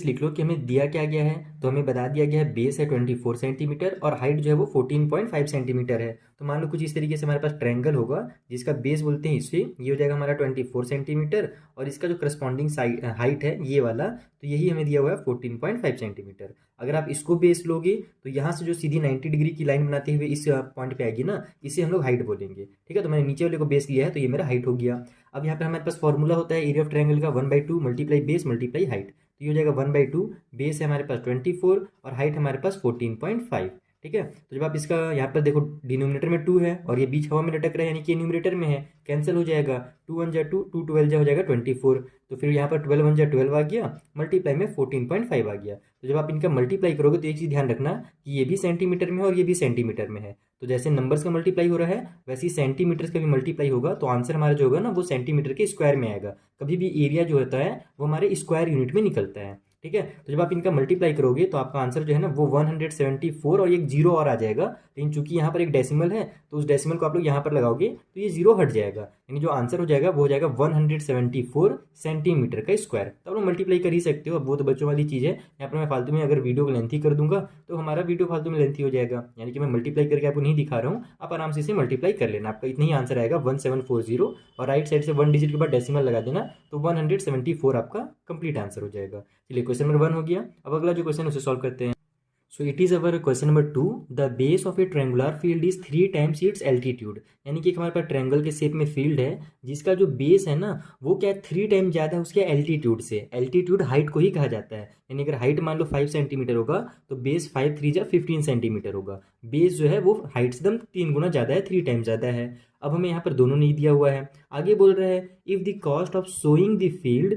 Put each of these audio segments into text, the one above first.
लिख लो कि हमें दिया क्या गया है। तो हमें बता दिया गया है बेस है 24 सेंटीमीटर और हाइट जो है वो 14.5 सेंटीमीटर है। तो मान लो कुछ इस तरीके से हमारे पास ट्रायंगल होगा जिसका बेस बोलते हैं इससे, ये हो जाएगा हमारा 24 सेंटीमीटर और इसका जो करस्पॉन्डिंग हाइट है ये वाला, तो यही हमें दिया हुआ है 14.5 सेंटीमीटर। अगर आप इसको बेस लोगे तो यहाँ से जो सीधी 90 डिग्री की लाइन बनाते हुए इस पॉइंट पे आएगी ना, इसे हम लोग हाइट बोलेंगे। ठीक है, तो मैंने नीचे वाले को बेस लिया है तो ये मेरा हाइट हो गया। अब यहाँ पे हमारे पास फॉर्मूला होता है एरिया ऑफ ट्रायंगल का 1/2 मल्टीप्लाई बेस मल्टीप्लाई हाइट। तो ये हो जाएगा 1/2, बेस है हमारे पास 24 और हाइट हमारे पास 14.5। ठीक है, तो जब आप इसका यहाँ पर देखो डिनोमिनेटर में 2 है और ये बीच हवा में लटक रहा है यानी कि न्यूमरेटर में है, कैंसिल हो जाएगा। 2 1 जा 2, 2 12 जा हो जाएगा 24। तो फिर यहाँ पर 12 1 जा 12 आ गया, मल्टीप्लाई में 14.5 आ गया। तो जब आप इनका मल्टीप्लाई करोगे तो एक चीज़ ध्यान रखना कि ये भी सेंटीमीटर में है और ये भी सेंटीमीटर में है। तो जैसे नंबर्स का मल्टीप्लाई हो रहा है वैसे ही सेंटीमीटर्स का भी मल्टीप्लाई होगा, तो आंसर हमारा जो होगा ना वो सेंटीमीटर के स्क्वायर में आएगा। कभी भी एरिया जो होता है वो हमारे स्क्वायर यूनिट में निकलता है। ठीक है, तो जब आप इनका मल्टीप्लाई करोगे तो आपका आंसर जो है ना वो 174 और एक जीरो और आ जाएगा। लेकिन चूंकि यहाँ पर एक डेसिमल है तो उस डेसिमल को आप लोग यहाँ पर लगाओगे तो ये जीरो हट जाएगा, यानी जो आंसर हो जाएगा वो हो जाएगा 174 सेंटीमीटर का स्क्वायर। तो आप लोग मल्टीप्लाई कर ही सकते हो, अब वो तो बच्चों वाली चीज़ है। यहाँ पर मैं फालतू में अगर वीडियो को लेंथी कर दूंगा तो हमारा वीडियो फालतू में लेंथी हो जाएगा, यानी कि मैं मल्टीप्लाई करके आपको नहीं दिखा रहा हूँ, आप आराम से इसे मल्टीप्लाई कर लेना। आपका इतना ही आंसर आएगा 1740 और राइट साइड से 1 डिजिट के बाद डेसिमल लगा देना तो 174 आपका कंप्लीट आंसर हो जाएगा। चलिए क्वेश्चन नंबर 1 हो गया। अब अगला जो क्वेश्चन उसे सॉल्व करते हैं। So it is our question number 2, the base of a triangular field is 3 times it's altitude. यानी कि हमारे पास ट्रायंगल के शेप में फील्ड है जिसका जो बेस है ना वो क्या है 3 टाइम ज़्यादा है उसके एल्टीट्यूड से। एल्टीट्यूड हाइट को ही कहा जाता है, यानी अगर हाइट मान लो 5 सेंटीमीटर होगा तो बेस 5 3 जा 15 सेंटीमीटर होगा। बेस जो है वो हाइट से एकदम 3 गुना ज़्यादा है, 3 टाइम ज़्यादा है। अब हमें यहाँ पर दोनों नहीं दिया हुआ है। आगे बोल रहा है if the cost of sowing the field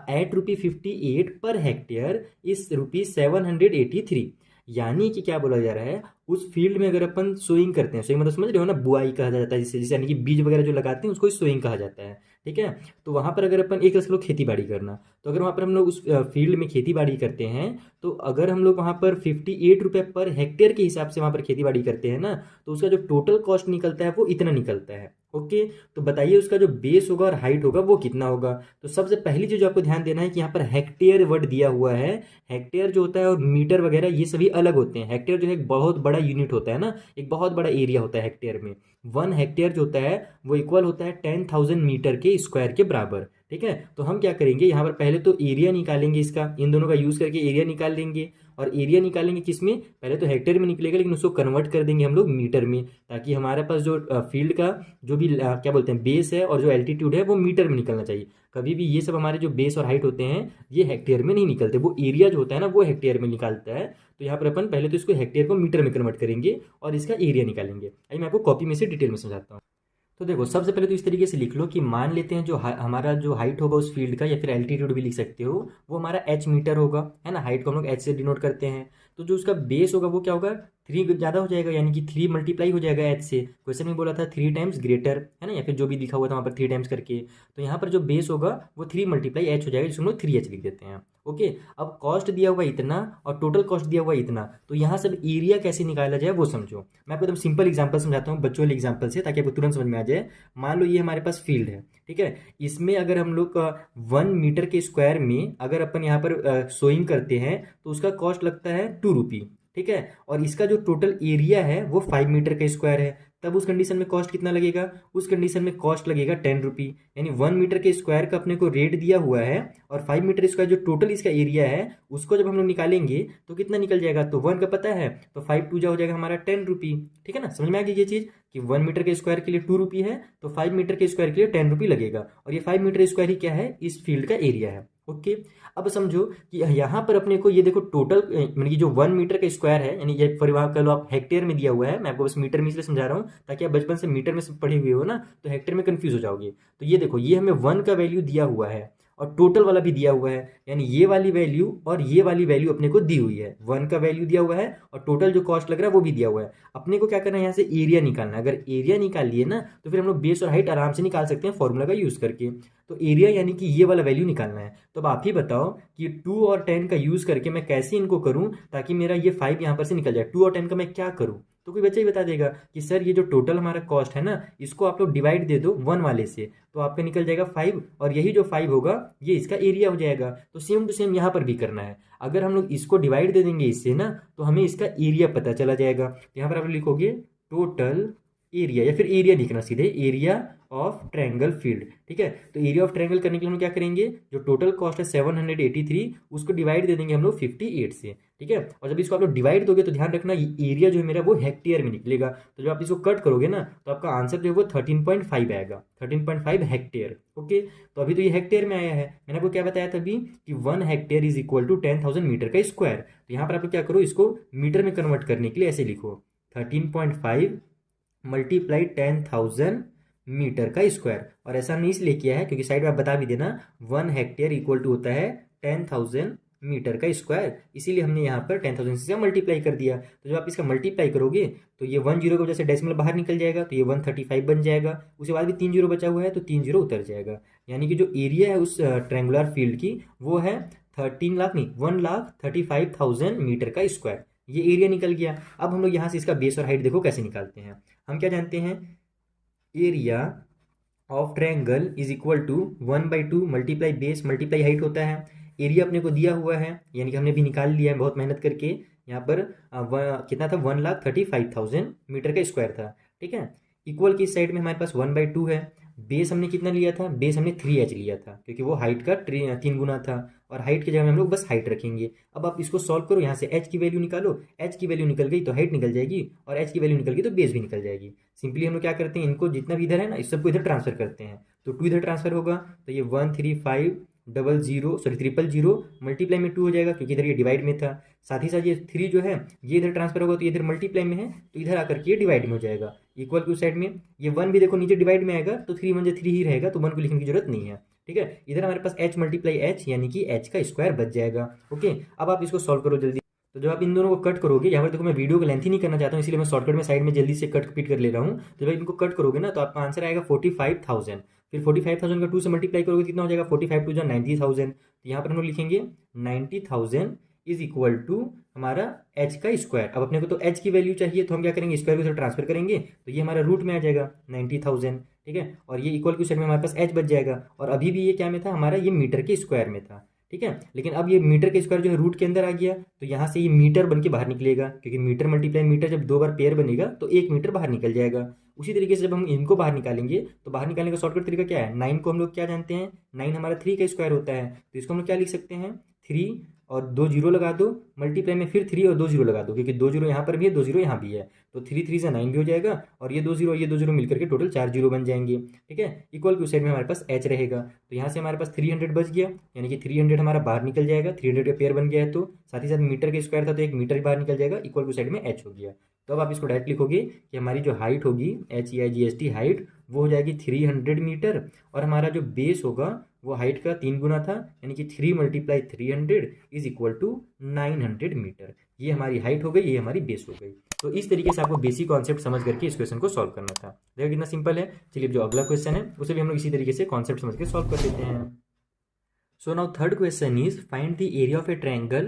at ₹58 per hectare is ₹783। यानी कि क्या बोला जा रहा है, उस फील्ड में अगर अपन सोइंग करते हैं, सोइंग मतलब समझ रहे हो ना, बुआई कहा जाता है जिसे, जिसे यानी कि बीज वगैरह जो लगाते हैं उसको सोइंग कहा जाता है। ठीक है, तो वहाँ पर अगर अपन एक लोग खेती बाड़ी करना, तो अगर वहाँ पर हम लोग उस फील्ड में खेती बाड़ी करते हैं तो अगर हम लोग वहाँ पर 58 रुपये पर हेक्टेयर के हिसाब से वहाँ पर खेती बाड़ी करते हैं ना, तो उसका जो टोटल कॉस्ट निकलता है वो इतना निकलता है। ओके, तो बताइए उसका जो बेस होगा और हाइट होगा वो कितना होगा। तो सबसे पहली चीज जो आपको ध्यान देना है कि यहाँ पर हेक्टेयर वर्ड दिया हुआ है। हेक्टेयर जो होता है और मीटर वगैरह ये सभी अलग होते हैं। हेक्टेयर जो है एक बहुत बड़ा यूनिट होता है ना, एक बहुत बड़ा एरिया होता है हेक्टेयर में। 1 हेक्टेयर जो होता है वो इक्वल होता है 10,000 मीटर के स्क्वायर के बराबर। ठीक है, तो हम क्या करेंगे यहाँ पर पहले तो एरिया निकालेंगे, इसका इन दोनों का यूज करके एरिया निकाल लेंगे। और एरिया निकालेंगे किस में, पहले तो हेक्टेयर में निकलेगा लेकिन उसको कन्वर्ट कर देंगे हम लोग मीटर में, ताकि हमारे पास जो फील्ड का जो भी क्या बोलते हैं बेस है और जो एल्टीट्यूड है वो मीटर में निकलना चाहिए। कभी भी ये सब हमारे जो बेस और हाइट होते हैं ये हेक्टेयर में नहीं निकलते, वो एरिया जो होता है ना वो हेक्टेयर में निकालता है। तो यहाँ पर अपन पहले तो इसको हेक्टेयर को मीटर में कन्वर्ट करेंगे और इसका एरिया निकालेंगे। आइए मैं आपको कॉपी में से डिटेल में समझाता हूँ। तो देखो सबसे पहले तो इस तरीके से लिख लो कि मान लेते हैं जो हमारा जो हाइट होगा उस फील्ड का, या फिर एल्टीट्यूड भी लिख सकते हो, वो हमारा एच मीटर होगा, है ना। हाइट को हम लोग एच से डिनोट करते हैं। तो जो उसका बेस होगा वो क्या होगा, 3 ज़्यादा हो जाएगा, यानी कि 3 मल्टीप्लाई हो जाएगा एच से। क्वेश्चन में बोला था 3 टाइम्स ग्रेटर, है ना, या फिर जो भी लिखा हुआ था वहाँ पर 3 टाइम्स करके। तो यहाँ पर जो बेस होगा वो 3 मल्टीप्लाई एच हो जाएगा, जिसको हम लोग 3H लिख देते हैं। ओके, अब कॉस्ट दिया हुआ इतना और टोटल कॉस्ट दिया हुआ इतना, तो यहाँ सब एरिया कैसे निकाला जाए वो समझो। मैं आपको एकदम सिंपल एग्जांपल समझाता हूँ बच्चों वाले एग्जांपल से, ताकि आपको तुरंत समझ में आ जाए। मान लो ये हमारे पास फील्ड है, ठीक है, इसमें अगर हम लोग 1 मीटर के स्क्वायर में अगर अपन यहाँ पर सोइंग करते हैं तो उसका कॉस्ट लगता है 2 रुपी। ठीक है, और इसका जो टोटल एरिया है वो 5 मीटर का स्क्वायर है, तब उस कंडीशन में कॉस्ट कितना लगेगा, उस कंडीशन में कॉस्ट लगेगा 10 रुपी। यानी 1 मीटर के स्क्वायर का अपने को रेट दिया हुआ है और 5 मीटर स्क्वायर जो टोटल इसका एरिया है उसको जब हम लोग निकालेंगे तो कितना निकल जाएगा, तो 1 का पता है तो 5 2 जा हो जाएगा हमारा 10 रुपी। ठीक है ना, समझ में आ गई ये चीज़ कि 1 मीटर के स्क्वायर के लिए 2 रुपी है तो 5 मीटर के स्क्वायर के लिए 10 रुपी लगेगा, और ये 5 मीटर स्क्वायर ही क्या है, इस फील्ड का एरिया है। ओके, अब समझो कि यहाँ पर अपने को ये देखो टोटल यानी कि जो 1 मीटर का स्क्वायर है, यानी ये परिवार कह लो आप हेक्टेयर में दिया हुआ है, मैं आपको बस मीटर में इसलिए समझा रहा हूँ ताकि आप बचपन से मीटर में पढ़े हुए हो ना, तो हेक्टेयर में कंफ्यूज हो जाओगे। तो ये देखो ये हमें 1 का वैल्यू दिया हुआ है और टोटल वाला भी दिया हुआ है, यानी ये वाली वैल्यू और ये वाली वैल्यू अपने को दी हुई है। 1 का वैल्यू दिया हुआ है और टोटल जो कॉस्ट लग रहा है वो भी दिया हुआ है। अपने को क्या करना है, यहाँ से एरिया निकालना है। अगर एरिया निकाल लिए ना तो फिर हम लोग बेस और हाइट आराम से निकाल सकते हैं फॉर्मूला का यूज करके। तो एरिया यानी कि ये वाला वैल्यू निकालना है। तो अब आप ही बताओ कि 2 और 10 का यूज़ करके मैं कैसे इनको करूँ ताकि मेरा ये 5 यहाँ पर से निकल जाए। 2 और 10 का मैं क्या करूँ? तो कोई बच्चा ही बता देगा कि सर ये जो टोटल हमारा कॉस्ट है ना, इसको आप लोग डिवाइड दे दो 1 वाले से, तो आपका निकल जाएगा 5, और यही जो 5 होगा ये इसका एरिया हो जाएगा। तो सेम टू सेम यहाँ पर भी करना है। अगर हम लोग इसको डिवाइड दे देंगे इससे ना, तो हमें इसका एरिया पता चला जाएगा। तो यहाँ पर आप लिखोगे टोटल एरिया, या फिर एरिया लिखना सीधे, एरिया ऑफ ट्रायंगल फील्ड। ठीक है, तो एरिया ऑफ ट्रायंगल करने के लिए हम क्या करेंगे, जो टोटल कॉस्ट है 783, उसको डिवाइड दे देंगे हम लोग 58 से। ठीक है, और जब इसको आप लोग डिवाइड दोगे तो ध्यान रखना एरिया जो है मेरा वो हेक्टेयर में निकलेगा। तो जब आप इसको कट करोगे ना, तो आपका आंसर जो है वो 13.5 आएगा, 13.5 हेक्टेयर। ओके, तो अभी तो ये हेक्टेयर में आया है। मैंने आपको क्या बताया था अभी कि 1 hectare is equal to 10,000 metre का स्क्वायर। तो यहाँ पर आप लोग क्या करो, इसको मीटर में कन्वर्ट करने के लिए ऐसे लिखो 13.5 मल्टीप्लाई 10,000 मीटर का स्क्वायर। और ऐसा नहीं इसलिए किया है क्योंकि साइड में आप बता भी देना 1 हेक्टेयर इक्वल टू होता है 10,000 मीटर का स्क्वायर, इसीलिए हमने यहाँ पर 10,000 से मल्टीप्लाई कर दिया। तो जब आप इसका मल्टीप्लाई करोगे तो ये 1 जीरो की वजह से डेसिमल बाहर निकल जाएगा, तो ये 135 बन जाएगा। उसके बाद भी 3 जीरो बचा हुआ है तो 3 जीरो उतर जाएगा। यानी कि जो एरिया है उस ट्रायंगुलर फील्ड की वो है 13 लाख नहीं 1,35,000 मीटर का स्क्वायर। ये एरिया निकल गया। अब हम लोग यहाँ से इसका बेस और हाइट देखो कैसे निकालते हैं। हम क्या जानते हैं, area of triangle is equal to 1/2 multiply base multiply height होता है। एरिया अपने को दिया हुआ है, यानी कि हमने भी निकाल लिया है बहुत मेहनत करके। यहाँ पर कितना था, 1,35,000 मीटर का स्क्वायर था। ठीक है, इक्वल की साइड में हमारे पास 1/2 है। बेस हमने कितना लिया था, बेस हमने 3h लिया था क्योंकि वो हाइट का 3 गुना था, और हाइट की जगह में हम लोग बस हाइट रखेंगे। अब आप इसको सॉल्व करो, यहाँ से h की वैल्यू निकालो, h की वैल्यू निकल गई तो हाइट निकल जाएगी, और h की वैल्यू निकल गई तो बेस भी निकल जाएगी। सिंपली हम लोग क्या करते हैं, इनको जितना भी इधर है ना इस सबको इधर ट्रांसफर करते हैं। तो 2 इधर ट्रांसफर होगा तो ये 13500 मल्टीप्लाई में 2 हो जाएगा क्योंकि इधर ये डिवाइड में था। साथ ही साथ ये 3 जो है ये इधर ट्रांसफर होगा तो ये इधर मल्टीप्लाई में है तो इधर आकर के ये डिवाइड में हो जाएगा। इक्वल की साइड में ये 1 भी देखो नीचे डिवाइड में आएगा तो 3 1 3 ही रहेगा, तो 1 को लिखने की जरूरत नहीं है। ठीक है, इधर हमारे पास h मल्टीप्लाई h यानी कि h का स्क्वायर बच जाएगा। ओके, अब आप इसको सॉल्व करो जल्दी। तो जब आप इन दोनों को कट करोगे, यहाँ पर देखो मैं वीडियो को लेंथी नहीं करना चाहता हूँ इसलिए मैं शॉर्टकट में साइड में जल्दी से कट पीट कर ले रहा हूँ। तो जब इनको कट करोगे ना तो आपका आंसर आएगा 45,000। फिर 45,000 का 2 से मल्टीप्लाई करोगे कितना हो जाएगा, 45 2 90,000। तो यहाँ पर हम लोग लिखेंगे 90,000 इज इक्वल टू हमारा h का स्क्वायर। अब अपने को तो h की वैल्यू चाहिए तो हम क्या करेंगे, स्क्वायर को ट्रांसफर करेंगे तो ये हमारा रूट में आ जाएगा 90,000। ठीक है, और ये इक्वल की साइड में हमारे पास h बच जाएगा, और अभी भी ये क्या में था, हमारा ये मीटर के स्क्वायर में था। ठीक है, लेकिन अब ये मीटर के स्क्वायर जो है रूट के अंदर आ गया तो यहाँ से ये मीटर बन के बाहर निकलेगा, क्योंकि मीटर मल्टीप्लाई मीटर जब 2 बार पेयर बनेगा तो 1 मीटर बाहर निकल जाएगा। उसी तरीके से जब हम इनको बाहर निकालेंगे तो बाहर निकालने का शॉर्टकट तरीका क्या है, 9 को हम लोग क्या जानते हैं, 9 हमारा 3 का स्क्वायर होता है, तो इसको हम लोग क्या लिख सकते हैं, 3 और 2 जीरो लगा दो, मल्टीप्लाई में फिर 3 और 2 जीरो लगा दो, क्योंकि 2 जीरो यहाँ पर भी है 2 जीरो यहाँ भी है, तो 3 3 से 9 भी हो जाएगा, और ये 2 जीरो मिलकर के टोटल 4 जीरो बन जाएंगे। ठीक है, इक्वल की साइड में हमारे पास h रहेगा, तो यहाँ से हमारे पास 300 बच गया, यानी कि 300 हमारा बाहर निकल जाएगा, 300 का पेयर बन गया है। तो साथ ही साथ मीटर के स्क्वायर था तो 1 मीटर बाहर निकल जाएगा, इक्वल की साइड में h हो गया। तो अब आप इसको डायरेक्ट लिखोगे कि हमारी जो हाइट होगी HEIGHT हाइट वो हो जाएगी 300 मीटर, और हमारा जो बेस होगा वो हाइट का 3 गुना था, यानी कि 3 multiply 300 is equal to 900 metre. ये हमारी हाइट हो गई, ये हमारी बेस हो गई। तो इस तरीके से आपको बेसिक कॉन्सेप्ट समझ करके इस क्वेश्चन को सॉल्व करना था। देखो कितना सिंपल है। चलिए जो अगला क्वेश्चन है उसे भी हम लोग इसी तरीके से कॉन्सेप्ट समझ के सॉल्व कर देते हैं। So now third question is find the area of a triangle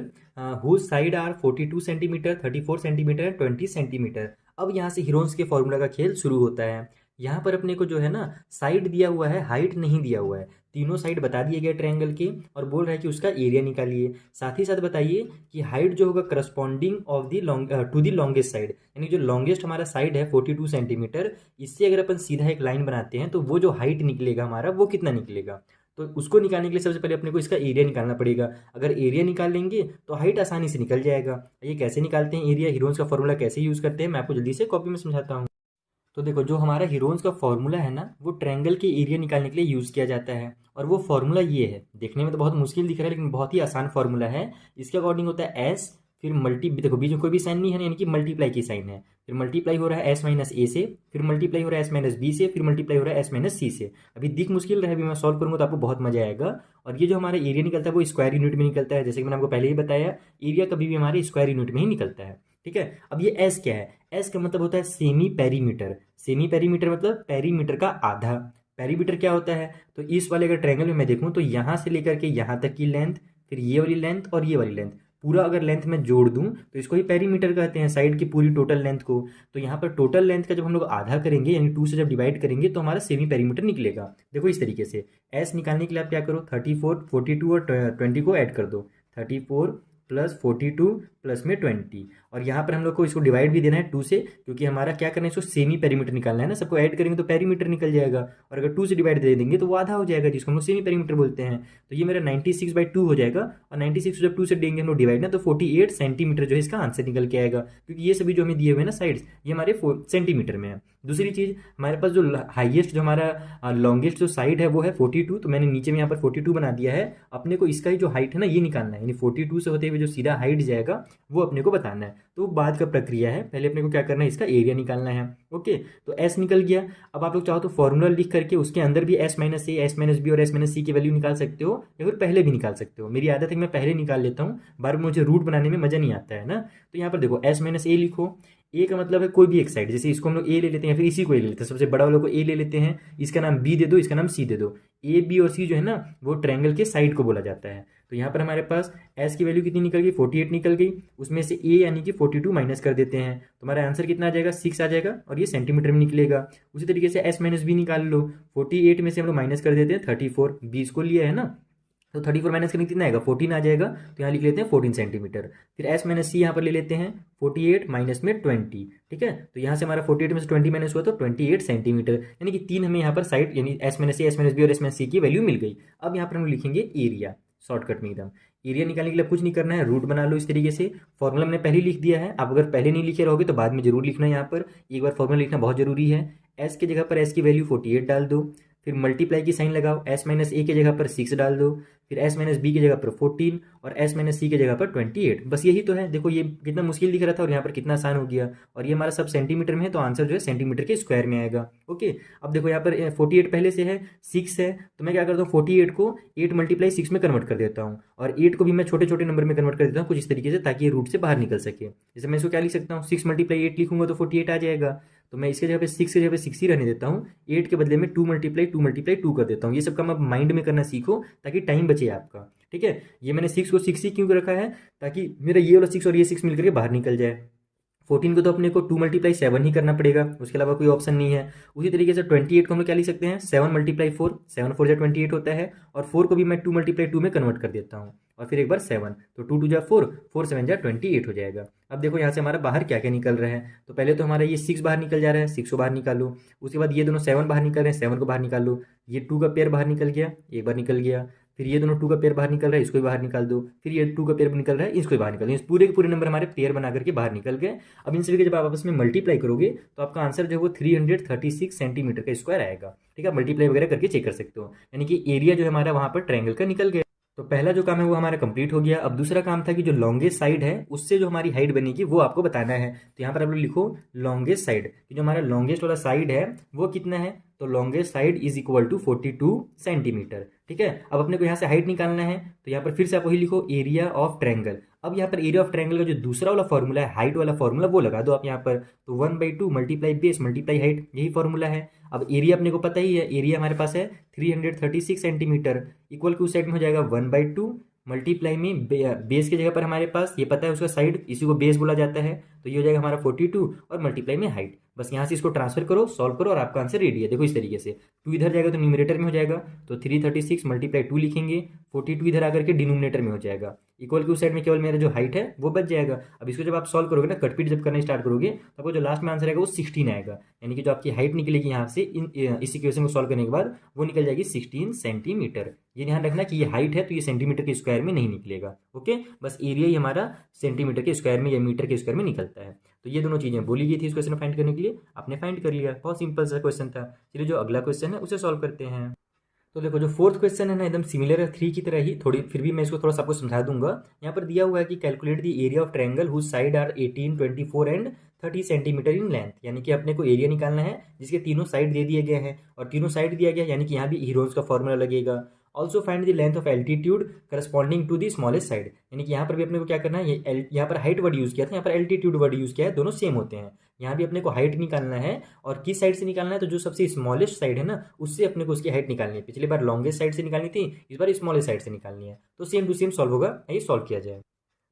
whose side are 42 centimetre, 34 centimetre, 20 centimetre. अब यहाँ से हीरोन्स के फॉर्मूला का खेल शुरू होता है। यहाँ पर अपने को जो है ना साइड दिया हुआ है, हाइट नहीं दिया हुआ है। तीनों साइड बता दिए गए ट्रायंगल के, और बोल रहा है कि उसका एरिया निकालिए। साथ ही साथ बताइए कि हाइट जो होगा corresponding of the two the longest side, यानी जो लॉन्गेस्ट हमारा साइड है 42 सेंटीमीटर, इससे अगर अपन सीधा एक लाइन बनाते हैं तो वो जो हाइट निकलेगा हमारा वो कितना निकलेगा। तो उसको निकालने के लिए सबसे पहले अपने को इसका एरिया निकालना पड़ेगा। अगर एरिया निकाल लेंगे तो हाइट आसानी से निकल जाएगा। ये कैसे निकालते हैं एरिया, हीरोन्स का फॉर्मूला कैसे यूज़ करते हैं, मैं आपको जल्दी से कॉपी में समझाता हूँ। तो देखो जो हमारा हीरोन्स का फॉर्मूला है ना वो ट्रायंगल के एरिया निकालने के लिए यूज़ किया जाता है, और वो फॉर्मूला ये है। देखने में तो बहुत मुश्किल दिख रहा है लेकिन बहुत ही आसान फॉर्मूला है। इसके अकॉर्डिंग होता है एस, फिर देखो बीच में कोई भी साइन नहीं है ना, यानी कि मल्टीप्लाई की साइन है, फिर मल्टीप्लाई हो रहा है एस माइनस ए से, फिर मल्टीप्लाई हो रहा है एस माइनस बी से, फिर मल्टीप्लाई हो रहा है एस माइनस सी से। अभी दिख मुश्किल रहा है, अभी मैं सॉल्व करूंगा तो आपको बहुत मजा आएगा। और ये जो हमारा एरिया निकलता है वो स्क्वायर यूनिट में निकलता है, जैसे कि मैंने आपको पहले ही बताया, एरिया कभी भी हमारे स्क्वायर यूनिट में ही निकलता है। ठीक है, अब ये एस क्या है, एस का मतलब होता है सेमी पेरीमीटर। सेमी पेरीमीटर मतलब पेरीमीटर का आधा। पेरीमीटर क्या होता है, तो इस वाले अगर ट्रायंगल में मैं देखूँ तो यहाँ से लेकर के यहाँ तक की लेंथ, फिर ये वाली लेंथ और ये वाली लेंथ, पूरा अगर लेंथ में जोड़ दूं तो इसको ही पेरीमीटर कहते हैं, साइड की पूरी टोटल लेंथ को। तो यहाँ पर टोटल लेंथ का जब हम लोग आधा करेंगे यानी 2 से जब डिवाइड करेंगे तो हमारा सेमी पेरीमीटर निकलेगा। देखो इस तरीके से एस निकालने के लिए आप क्या करो, 34, 42 और 20 को ऐड कर दो, 34 प्लस 42 प्लस में 20, और यहाँ पर हम लोग को इसको डिवाइड भी देना है 2 से, क्योंकि हमारा क्या करना है, इसको सेमी पेरीमीटर निकालना है ना, सबको ऐड करेंगे तो पेरीमीटर निकल जाएगा, और अगर 2 से डिवाइड दे देंगे तो वो आधा हो जाएगा, जिसको हम लोग सेमी पेरीमीटर बोलते हैं। तो ये मेरा 96/2 हो जाएगा, और 96 जब 2 से देंगे हम लोग डिवाइड ना, तो 48 सेंटीमीटर जो है इसका आंसर निकल के आएगा, क्योंकि ये सभी जो हमें दिए हुए हैं ना साइड्स, ये हमारे सेंटीमीटर में है। दूसरी चीज़, हमारे पास जो हाईएस्ट जो हमारा लॉन्गेस्ट जो साइड है वो है 42, तो मैंने नीचे में यहाँ पर 42 बना दिया है। अपने को इसका ही जो हाइट है ना ये निकालना है, यानी 42 से होते हुए जो सीधा हाइट जाएगा वो अपने को बताना है। तो बाद का प्रक्रिया है, पहले अपने को क्या करना है, इसका एरिया निकालना है। ओके, तो एस निकल गया। अब आप लोग चाहो तो फॉर्मूला लिख करके उसके अंदर भी S minus A, S minus B और एस माइनस सी की वैल्यू निकाल सकते हो, या फिर पहले भी निकाल सकते हो। मेरी आदत है कि मैं पहले निकाल लेता हूँ, बार मुझे रूट बनाने में मजा नहीं आता है ना। तो यहाँ पर देखो एस माइनस ए लिखो, ए का मतलब है कोई भी एक साइड, जैसे इसको हम लोग ए ले लेते हैं या फिर इसी को ए ले लेते हैं, सबसे बड़ा वाले को ए ले लेते हैं, इसका नाम बी दे दो, इसका नाम सी दे दो। ए बी और सी जो है ना वो ट्रायंगल के साइड को बोला जाता है। तो यहाँ पर हमारे पास एस की वैल्यू कितनी निकल गई, 48 निकल गई, उसमें से ए यानी कि 42 माइनस कर देते हैं, तो हमारा आंसर कितना आ जाएगा, 6 आ जाएगा, और ये सेंटीमीटर में निकलेगा। उसी तरीके से एस माइनस बी निकाल लो, 48 में से हम लोग माइनस कर देते हैं 34, 20 को लिया है ना, तो 34 माइनस करने कितना आएगा, 14 आ जाएगा, तो यहाँ लिख लेते हैं 14 सेंटीमीटर। फिर एस माइनस सी यहाँ पर ले लेते हैं, 48 माइनस में 20, ठीक है, तो यहाँ से हमारा 48 में से 20 माइनस हुआ तो 28 सेंटीमीटर, यानी कि 3 हमें यहाँ पर साइड यानी S minus C, S minus B और एस माइनस सी की वैल्यू मिल गई। अब यहाँ पर हम लिखेंगे एरिया, शॉर्टकट में एकदम। एरिया निकालने के लिए कुछ नहीं करना है, रूट बना लो इस तरीके से। फॉर्मूला मैंने पहले लिख दिया है, आप अगर पहले नहीं लिखे रहोगे तो बाद में जरूर लिखना है, यहाँ पर एक बार फॉर्मूला लिखना बहुत जरूरी है। एस की जगह पर एस की वैल्यू 48 डाल दो, फिर मल्टीप्लाई की साइन लगाओ, एस माइनस ए की जगह पर 6 डाल दो, फिर एस माइनस बी की जगह पर 14 और एस माइनस सी की जगह पर 28। बस यही तो है। देखो ये कितना मुश्किल दिख रहा था और यहाँ पर कितना आसान हो गया, और ये हमारा सब सेंटीमीटर में है, तो आंसर जो है सेंटीमीटर के स्क्वायर में आएगा। ओके, अब देखो यहाँ पर 48 पहले से है, 6 है, तो मैं क्या करता हूँ 48 को 8 मल्टीप्लाई 6 में कन्वर्ट कर देता हूँ, और 8 को भी मैं छोटे छोटे नंबर में कन्वर्ट कर देता हूँ कुछ इस तरीके से, ताकि ये रूट से बाहर निकल सके। जैसे मैं इसको क्या लिख सकता हूँ, 6 मल्टीप्लाई 8 लिखूंगा तो 48 आ जाएगा, तो मैं इसके जगह पे 6 की जगह पे 6 ही रहने देता हूँ, 8 के बदले में 2 मल्टीप्लाई 2 कर देता हूँ। ये सब काम आप माइंड में करना सीखो ताकि टाइम बचे आपका, ठीक है। ये मैंने 6 को 6 ही क्यों रखा है, ताकि मेरा ये वाला 6 और ये 6 मिलकर के बाहर निकल जाए। 14 को तो अपने को 2 मल्टीप्लाई 7 ही करना पड़ेगा, उसके अलावा कोई ऑप्शन नहीं है। उसी तरीके से 28 को हम लोग क्या लिख सकते हैं, 7 मल्टीप्लाई 4, 7 4 जा 28 होता है, और 4 को भी मैं 2 मल्टीप्लाई 2 में कन्वर्ट कर देता हूँ, और फिर एक बार 7, तो 2 2 जा 4, 4 7 जा 28 हो जाएगा। अब देखो यहाँ से हमारा बाहर क्या क्या निकल रहा है, तो पहले तो हमारा ये 6 बाहर निकल जा रहा है, 6 को बाहर निकालो। उसके बाद ये दोनों 7 बाहर निकल रहे हैं, 7 को बाहर निकाल लो। ये 2 का पेयर बाहर निकल गया, एक बार निकल गया। फिर ये दोनों 2 का पेयर बाहर निकल रहा है, इसको भी बाहर निकाल दो। फिर ये 2 का पेयर निकल रहा है, इसको भी बाहर निकाल दो। इस पूरे के पूरे नंबर हमारे पेयर बना करके बाहर निकल गए। अब इन सभी के जब आप आपस में मल्टीप्लाई करोगे तो आपका आंसर जो है वो 336 सेंटीमीटर का स्क्वायर आएगा, ठीक है। मल्टीप्लाई वगैरह करके चेक कर सकते हो, यानी कि एरिया जो है हमारा वहाँ पर ट्रायंगल का निकल गया। तो पहला जो काम है वो हमारा कंप्लीट हो गया। अब दूसरा काम था कि जो लॉन्गेस्ट साइड है उससे जो हमारी हाइट बनेगी वो आपको बताना है। तो यहाँ पर आप लोग लिखो लॉन्गेस्ट साइड, जो हमारा लॉन्गेस्ट वाला साइड है वो कितना है, तो longest side is equal to 42 centimetre, ठीक है। अब अपने को यहाँ से हाइट निकालना है, तो यहाँ पर फिर से आप वही लिखो एरिया ऑफ ट्रायंगल। अब यहाँ पर एरिया ऑफ ट्रायंगल का जो दूसरा वाला फॉर्मूला है, हाइट वाला फॉर्मूला, वो लगा दो आप यहाँ पर। तो 1/2 मल्टीप्लाई बेस मल्टीप्लाई हाइट, यही फॉर्मूला है। अब एरिया अपने को पता ही है, एरिया हमारे पास है 336 सेंटीमीटर, इक्वल टू साइड में हो जाएगा 1/2 मल्टीप्लाई में बेस की जगह पर हमारे पास ये पता है उसका साइड, इसी को बेस बोला जाता है, तो ये हो जाएगा हमारा 42 और मल्टीप्लाई में हाइट। बस यहाँ से इसको ट्रांसफर करो, सॉल्व करो, और आपका आंसर रेडी है। देखो इस तरीके से 2 इधर जाएगा तो न्यूमरेटर में हो जाएगा, तो 336 मल्टीप्लाई 2 लिखेंगे, 42 इधर आकर के डिनोमिनेटर में हो जाएगा, इक्वल टू साइड में केवल मेरा जो हाइट है वो बच जाएगा। अब इसको जब आप सॉल्व करोगे ना, कटपीट जब करना स्टार्ट करोगे तो आपको जो लास्ट में आंसर आएगा वो 16 आएगा, यानी कि जो आपकी हाइट निकलेगी यहाँ से इस इक्वेशन को सॉल्व करने के बाद वो निकल जाएगी 16 सेंटीमीटर। ये ध्यान रखना कि ये हाइट है तो ये सेंटीमीटर के स्क्वायर में नहीं निकलेगा, ओके। बस एरिया ही हमारा सेंटीमीटर के स्क्वायर में या मीटर के स्क्वायर में निकलता है। तो ये दोनों चीजें बोली गई थी इस क्वेश्चन फाइंड करने के लिए, आपने फाइंड कर लिया। बहुत सिंपल सा क्वेश्चन था। चलिए जो अगला क्वेश्चन है उसे सॉल्व करते हैं। तो देखो जो फोर्थ क्वेश्चन है ना, एकदम सिमिलर है 3 की तरह ही, थोड़ी फिर भी मैं इसको थोड़ा सा आपको समझा दूंगा। यहाँ पर दिया हुआ है कि calculate the area of triangle whose sides are 18, 24 and 30 centimetre in length, यानी कि अपने को एरिया निकालना है जिसके तीनों साइड दे दिए गए हैं, और तीनों साइड दिया गया यानी कि यहाँ भी हीरोज का फॉर्मूला लगेगा। Also find the length of altitude corresponding to the smallest side, यानी कि यहाँ पर भी अपने को क्या करना है, ये यहाँ पर हाइट वर्ड यूज़ किया था, यहाँ पर एल्टीट्यूड वर्ड यूज़ किया है, दोनों सेम होते हैं। यहाँ भी अपने को हाइट निकालना है, और किस साइड से निकालना है, तो जो सबसे स्मॉलेस्ट साइड है ना उससे अपने को उसकी हाइट निकालनी है। पिछली बार लॉन्गेस्ट साइड से निकालनी थी, इस बार स्मॉलेस्ट साइड से निकालनी है। तो सेम टू सेम सॉल्व होगा, ये सॉल्व किया जाए।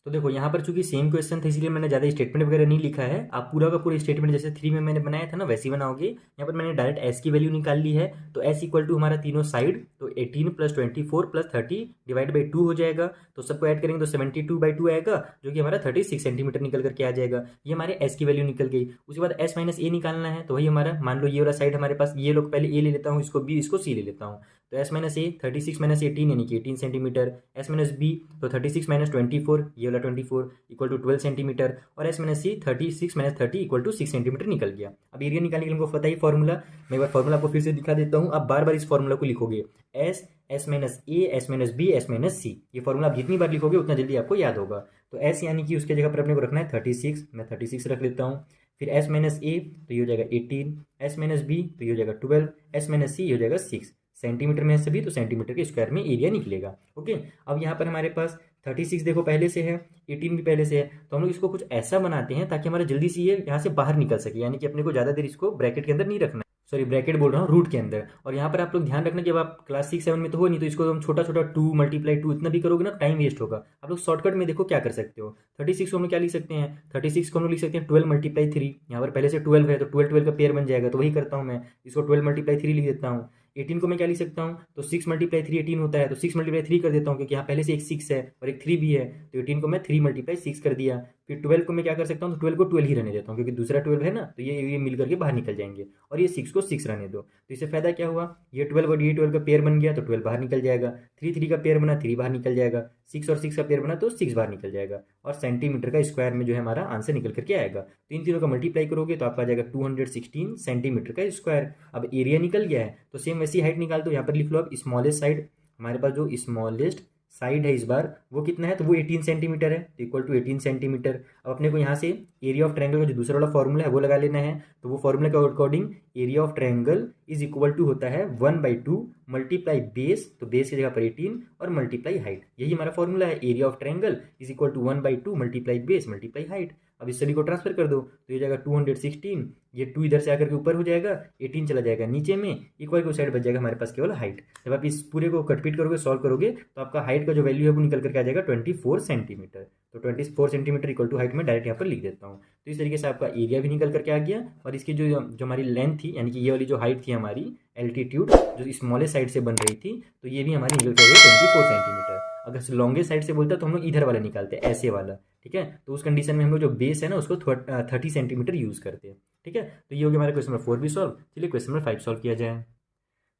तो देखो यहाँ पर चूंकि सेम क्वेश्चन था इसलिए मैंने ज़्यादा स्टेटमेंट वगैरह नहीं लिखा है। आप पूरा का पूरा स्टेटमेंट जैसे 3 में मैंने बनाया था ना वैसे ही बनाओगे। यहाँ पर मैंने डायरेक्ट एस की वैल्यू निकाल ली है, तो एस इक्वल टू हमारा तीनों साइड, तो 18 + 24 + 30 डिवाइड बाई 2 हो जाएगा। तो सबको ऐड करेंगे तो 72/2 आएगा, जो कि हमारा 36 सेंटीमीटर निकल करके आ जाएगा। ये हमारे एस की वैल्यू निकल गई। उसके बाद एस माइनस ए निकालना है, तो वही हमारा मान लो ये वाला साइड हमारे पास, ये लोग पहले ए ले लेता हूँ, इसको बी, इसको सी ले लेता हूँ। तो एस माइनस ए 36 - 18 यानी कि 18 सेंटीमीटर, एस माइनस बी तो 36 - 24 ये वाला 24 इक्वल टू 12 सेंटीमीटर, और S minus c 36 - 30 equal to 6 centimetre निकल गया। अब एरिया निकालने के लिए हमको पता ही फॉर्मूला, मैं एक बार फॉर्मूला आपको फिर से दिखा देता हूँ। आप बार बार इस फॉर्मूला को लिखोगे, S, S minus A, S minus B, S minus C. ये फॉर्मूला आप जितनी बार लिखोगे उतना जल्दी आपको याद होगा। तो एस यानी कि उसके जगह पर अपने को रखना है 36, मैं 36 रख लेता हूँ। फिर एस माइनस ए तो ये हो जाएगा 18, एस माइनस बी तो ये हो जाएगा 12, एस माइनस सी ये हो जाएगा 6। सेंटीमीटर में सभी, तो सेंटीमीटर के स्क्वायर में एरिया निकलेगा। ओके, अब यहाँ पर हमारे पास 36 देखो पहले से है, 18 भी पहले से है, तो हम लोग इसको कुछ ऐसा बनाते हैं ताकि हमारा जल्दी से ये यहाँ से बाहर निकल सके, यानी कि अपने को ज़्यादा देर इसको ब्रैकेट के अंदर नहीं रखना, सॉरी ब्रैकेट बोल रहा हूँ, रूट के अंदर। और यहाँ पर आप लोग ध्यान रखना, जब आप क्लास 6-7 में तो हो नहीं, तो इसको हम छोटा छोटा 2 × 2 इतना भी करोगे ना टाइम वेस्ट होगा। आप लोग शॉर्टकट में देखो क्या कर सकते हो। 36 को हम लोग क्या लिख सकते हैं, 36 को हम लोग लिख सकते हैं 12 × 3। यहाँ पर पहले से 12 है तो 12 का पेयर बन जाएगा, तो वही करता हूँ मैं, इसको 12 × 3 लिख देता हूँ। 18 को मैं क्या लिख सकता हूँ, तो 6 × 3 18 होता है, तो 6 × 3 कर देता हूँ, क्योंकि यहाँ पहले से एक 6 है और एक 3 भी है, तो 18 को मैं 3 × 6 कर दिया। फिर 12 को मैं क्या कर सकता हूँ, तो 12 को 12 ही रहने देता हूँ, क्योंकि दूसरा 12 है ना, तो ये मिल करके बाहर निकल जाएंगे, और ये 6 को 6 रहने दो। तो इससे फायदा क्या हुआ, ये 12 और ये 12 का पेयर बन गया तो 12 बाहर निकल जाएगा, 3 3 का पेयर बना 3 बाहर निकल जाएगा, 6 और 6 का पेयर बना तो 6 बाहर निकल जाएगा, और सेंटीमीटर का स्क्वायर में जो है हमारा आंसर निकल करके आएगा। तो इन तीनों का मल्टीप्लाई करोगे तो आपका आ जाएगा 216 सेंटीमीटर का स्क्वायर। अब एरिया निकल गया है, तो सेम वैसी हाइट निकाल दो। यहाँ पर लिख लो आप स्मॉलेस्ट साइड, हमारे पास जो स्मॉलेस्ट साइड है इस बार वो कितना है, तो वो 18 सेंटीमीटर है, तो इक्वल टू 18 सेंटीमीटर। अब अपने को यहाँ से एरिया ऑफ ट्रायंगल का जो दूसरा वाला फॉर्मूला है वो लगा लेना है। तो वो फॉर्मूला के according area of triangle is equal to होता है 1/2 मल्टीप्लाई बेस, तो बेस की जगह पर 18 और मल्टीप्लाई हाइट, यही हमारा फॉर्मूला है। Area of triangle is equal to 1/2 multiply base multiply height. अब इस सभी को ट्रांसफर कर दो, तो ये जाएगा 216, ये 2 इधर से आकर के ऊपर हो जाएगा, 18 चला जाएगा नीचे में, इक्वल को साइड बच जाएगा हमारे पास केवल हाइट। जब आप इस पूरे को कटपीट करोगे, सॉल्व करोगे, तो आपका हाइट का जो वैल्यू है वो निकल करके आ जाएगा 24 सेंटीमीटर। तो 24 सेंटीमीटर इक्वल टू हाइट में डायरेक्ट यहाँ पर लिख देता हूँ। तो इस तरीके से आपका एरिया भी निकल करके आ गया, और इसकी जो हमारी लेंथ थी, यानी कि ये वाली जो हाइट थी हमारी एल्टीट्यूड जो स्मॉलेस्ट साइड से बन रही थी, तो ये भी हमारी निकल के आ गई 24 सेंटीमीटर। अगर लॉन्गेस्ट साइड से बोलता तो हम लोग इधर वाला निकालते हैं, ऐसे वाला, ठीक है। तो उस कंडीशन में हम लोग जो बेस है ना उसको 30 सेंटीमीटर यूज़ करते हैं, ठीक है। तो ये हो गया हमारा क्वेश्चन नंबर 4 भी सॉल्व। चलिए क्वेश्चन नंबर 5 सॉल्व किया जाए।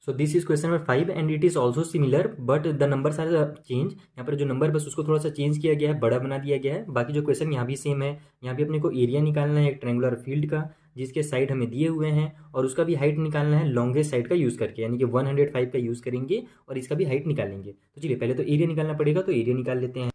So this is question number 5 and it is also similar but the numbers are change. यहाँ पर जो नंबर बस उसको थोड़ा सा चेंज किया गया है, बड़ा बना दिया गया है। बाकी जो क्वेश्चन यहाँ भी सेम है। यहाँ भी अपने को एरिया निकालना है एक ट्रायंगुलर फील्ड का, जिसके साइड हमें दिए हुए हैं, और उसका भी हाइट निकालना है लॉन्गेस्ट साइड का यूज़ करके, यानी कि 105 का यूज़ करेंगे और इसका भी हाइट निकालेंगे। तो चलिए पहले तो एरिया निकालना पड़ेगा, तो एरिया निकाल लेते हैं।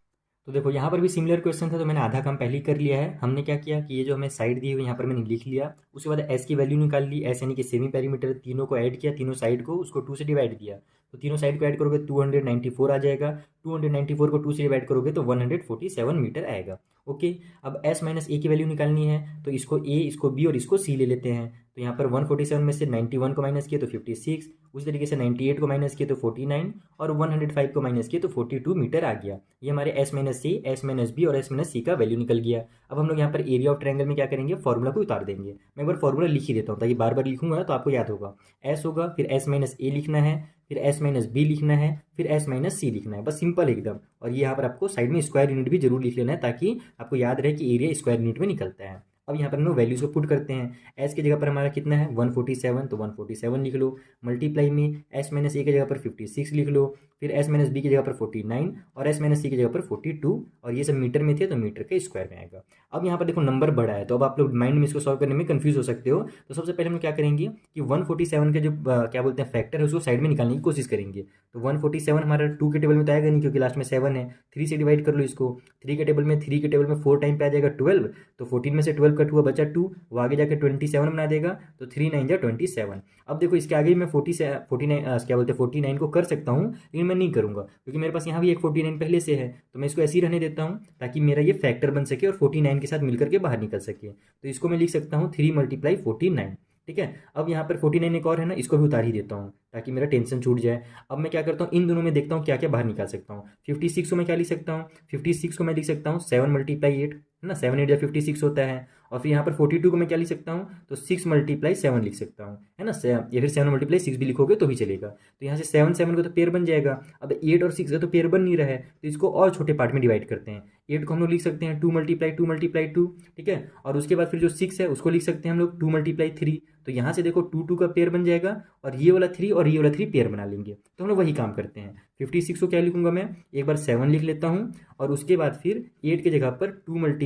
तो देखो यहाँ पर भी सिमिलर क्वेश्चन था, तो मैंने आधा काम पहले ही कर लिया है। हमने क्या किया कि ये जो हमें साइड दी हुई यहाँ पर मैंने लिख लिया, उसके बाद एस की वैल्यू निकाल ली, एस यानी कि सेमी पेरीमीटर, तीनों को ऐड किया, तीनों साइड को उसको 2 से डिवाइड किया, तो तीनों साइड को ऐड करोगे 294 आ जाएगा। 294 को 2 से डिवाइड करोगे तो 147 मीटर आएगा। ओके, अब एस माइनस ए की वैल्यू निकालनी है, तो इसको ए, इसको बी और इसको सी ले लेते हैं। तो यहाँ पर 147 में से 91 को माइनस किया तो 56, उसी तरीके से 98 को माइनस किया तो 49, और 105 को माइनस किया तो 42 मीटर आ गया। ये हमारे S minus C, S minus B और एस माइनस सी का वैल्यू निकल गया। अब हम लोग यहाँ पर एरिया ऑफ ट्रायंगल में क्या करेंगे, फॉर्मूला को उतार देंगे। मैं एक बार फॉर्मूला लिख ही देता हूँ ताकि बार बार लिखूंगा तो आपको याद होगा। एस होगा, फिर एस माइनस ए लिखना है, फिर एस माइनस बी लिखना है, फिर एस माइनस सी लिखना है, बस सिंपल एकदम। और ये यहाँ पर आपको साइड में स्क्वायर यूनिट भी जरूर लिख लेना है, ताकि आपको याद रहे कि एरिया स्क्वायर यूनिट में निकलता है। अब यहाँ पर हम लोग वैल्यूज को पुट करते हैं। एस की जगह पर हमारा कितना है 147, तो 147 लिख लो। मल्टीप्लाई में एस माइनस ए की जगह पर 56 लिख लो, फिर एस माइनस बी की जगह पर 49 और एस माइनस सी की जगह पर 42, और ये सब मीटर में थे तो मीटर के स्क्वायर में आएगा। अब यहाँ पर देखो नंबर बड़ा है, तो अब आप लोग माइंड में इसको सॉल्व करने में कंफ्यूज हो सकते हो। तो सबसे पहले हम क्या करेंगे कि 147 के जो क्या बोलते हैं फैक्टर है उसको साइड में निकालने की कोशिश करेंगे। तो 147 हमारा 2 के टेबल में तो आएगा नहीं, क्योंकि लास्ट में 7 है। 3 से डिवाइड कर लो इसको, 3 के टेबल में 4 टाइम पे आ जाएगा 12, तो 14 में से 12 कट हुआ बचा 2, वो आगे जाकर 27 बना देगा, तो 3 9 जा 27। अब देखो इसके आगे मैं 49 को कर सकता हूँ, लेकिन मैं नहीं करूँगा, क्योंकि मेरे पास यहाँ भी एक 49 पहले से है, तो मैं इसको ऐसे ही रहने देता हूँ ताकि मेरा ये फैक्टर बन सके और 49 के साथ मिलकर के बाहर निकल सके। तो इसको मैं लिख सकता हूँ 3 × 49। ठीक है, अब यहाँ पर 49 एक और है ना, इसको भी उतार ही देता हूँ ताकि मेरा टेंशन छूट जाए। अब मैं क्या करता हूँ, इन दोनों में देखता हूँ क्या क्या बाहर निकाल सकता हूँ। 56 को मैं क्या लिख सकता हूँ, 56 को मैं लिख सकता हूँ 7 × 8 है ना, 7 8 56 होता है। और फिर यहाँ पर 42 को मैं क्या लिख सकता हूँ, तो 6 × 7 लिख सकता हूँ, है ना, या फिर 7 × 6 भी लिखोगे तो भी चलेगा। तो यहाँ से 7 7 का तो पेयर बन जाएगा। अब 8 और 6 का तो पेयर बन नहीं रहा है, तो इसको और छोटे पार्ट में डिवाइड करते हैं। 8 को हम लोग लिख सकते हैं 2 × 2 × 2, ठीक है। और उसके बाद फिर जो 6 है उसको लिख सकते हैं हम लोग 2 × 3। तो यहाँ से देखो 2 2 का पेयर बन जाएगा, और ये वाला 3 और ये वाला 3 पेयर बना लेंगे। तो हम लोग वही काम करते हैं। 56 को क्या लिखूंगा मैं, एक बार 7 लिख लेता हूँ, और उसके बाद फिर 8 की जगह पर 2 ×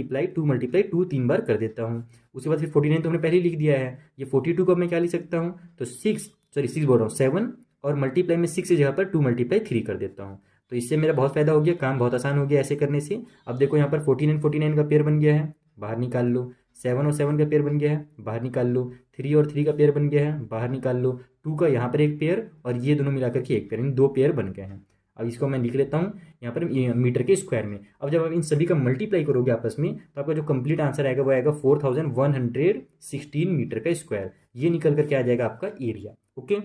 2 3 बार कर देता हूँ। उसके बाद फिर 49 तो हमने पहले ही लिख दिया है। ये 42 को मैं क्या लिख सकता हूँ, तो 6 बोल रहा हूँ 7, और मल्टीप्लाई में 6 की जगह पर 2 × 3 कर देता हूँ। तो इससे मेरा बहुत फायदा हो गया, काम बहुत आसान हो गया ऐसे करने से। अब देखो यहाँ पर 49 का पेयर बन गया है, बाहर निकाल लो। 7 और 7 का पेयर बन गया है, बाहर निकाल लो। 3 और 3 का पेयर बन गया है, बाहर निकाल लो। 2 का यहाँ पर एक पेयर, और ये दोनों मिलाकर के एक पेयर, इन 2 पेयर बन गए हैं। अब इसको मैं लिख लेता हूँ यहाँ पर मीटर के स्क्वायर में। अब जब आप इन सभी का मल्टीप्लाई करोगे आपस में, तो आपका जो कंप्लीट आंसर आएगा वो आएगा 4116 मीटर का स्क्वायर। ये निकल कर के आ जाएगा आपका एरिया। ओके,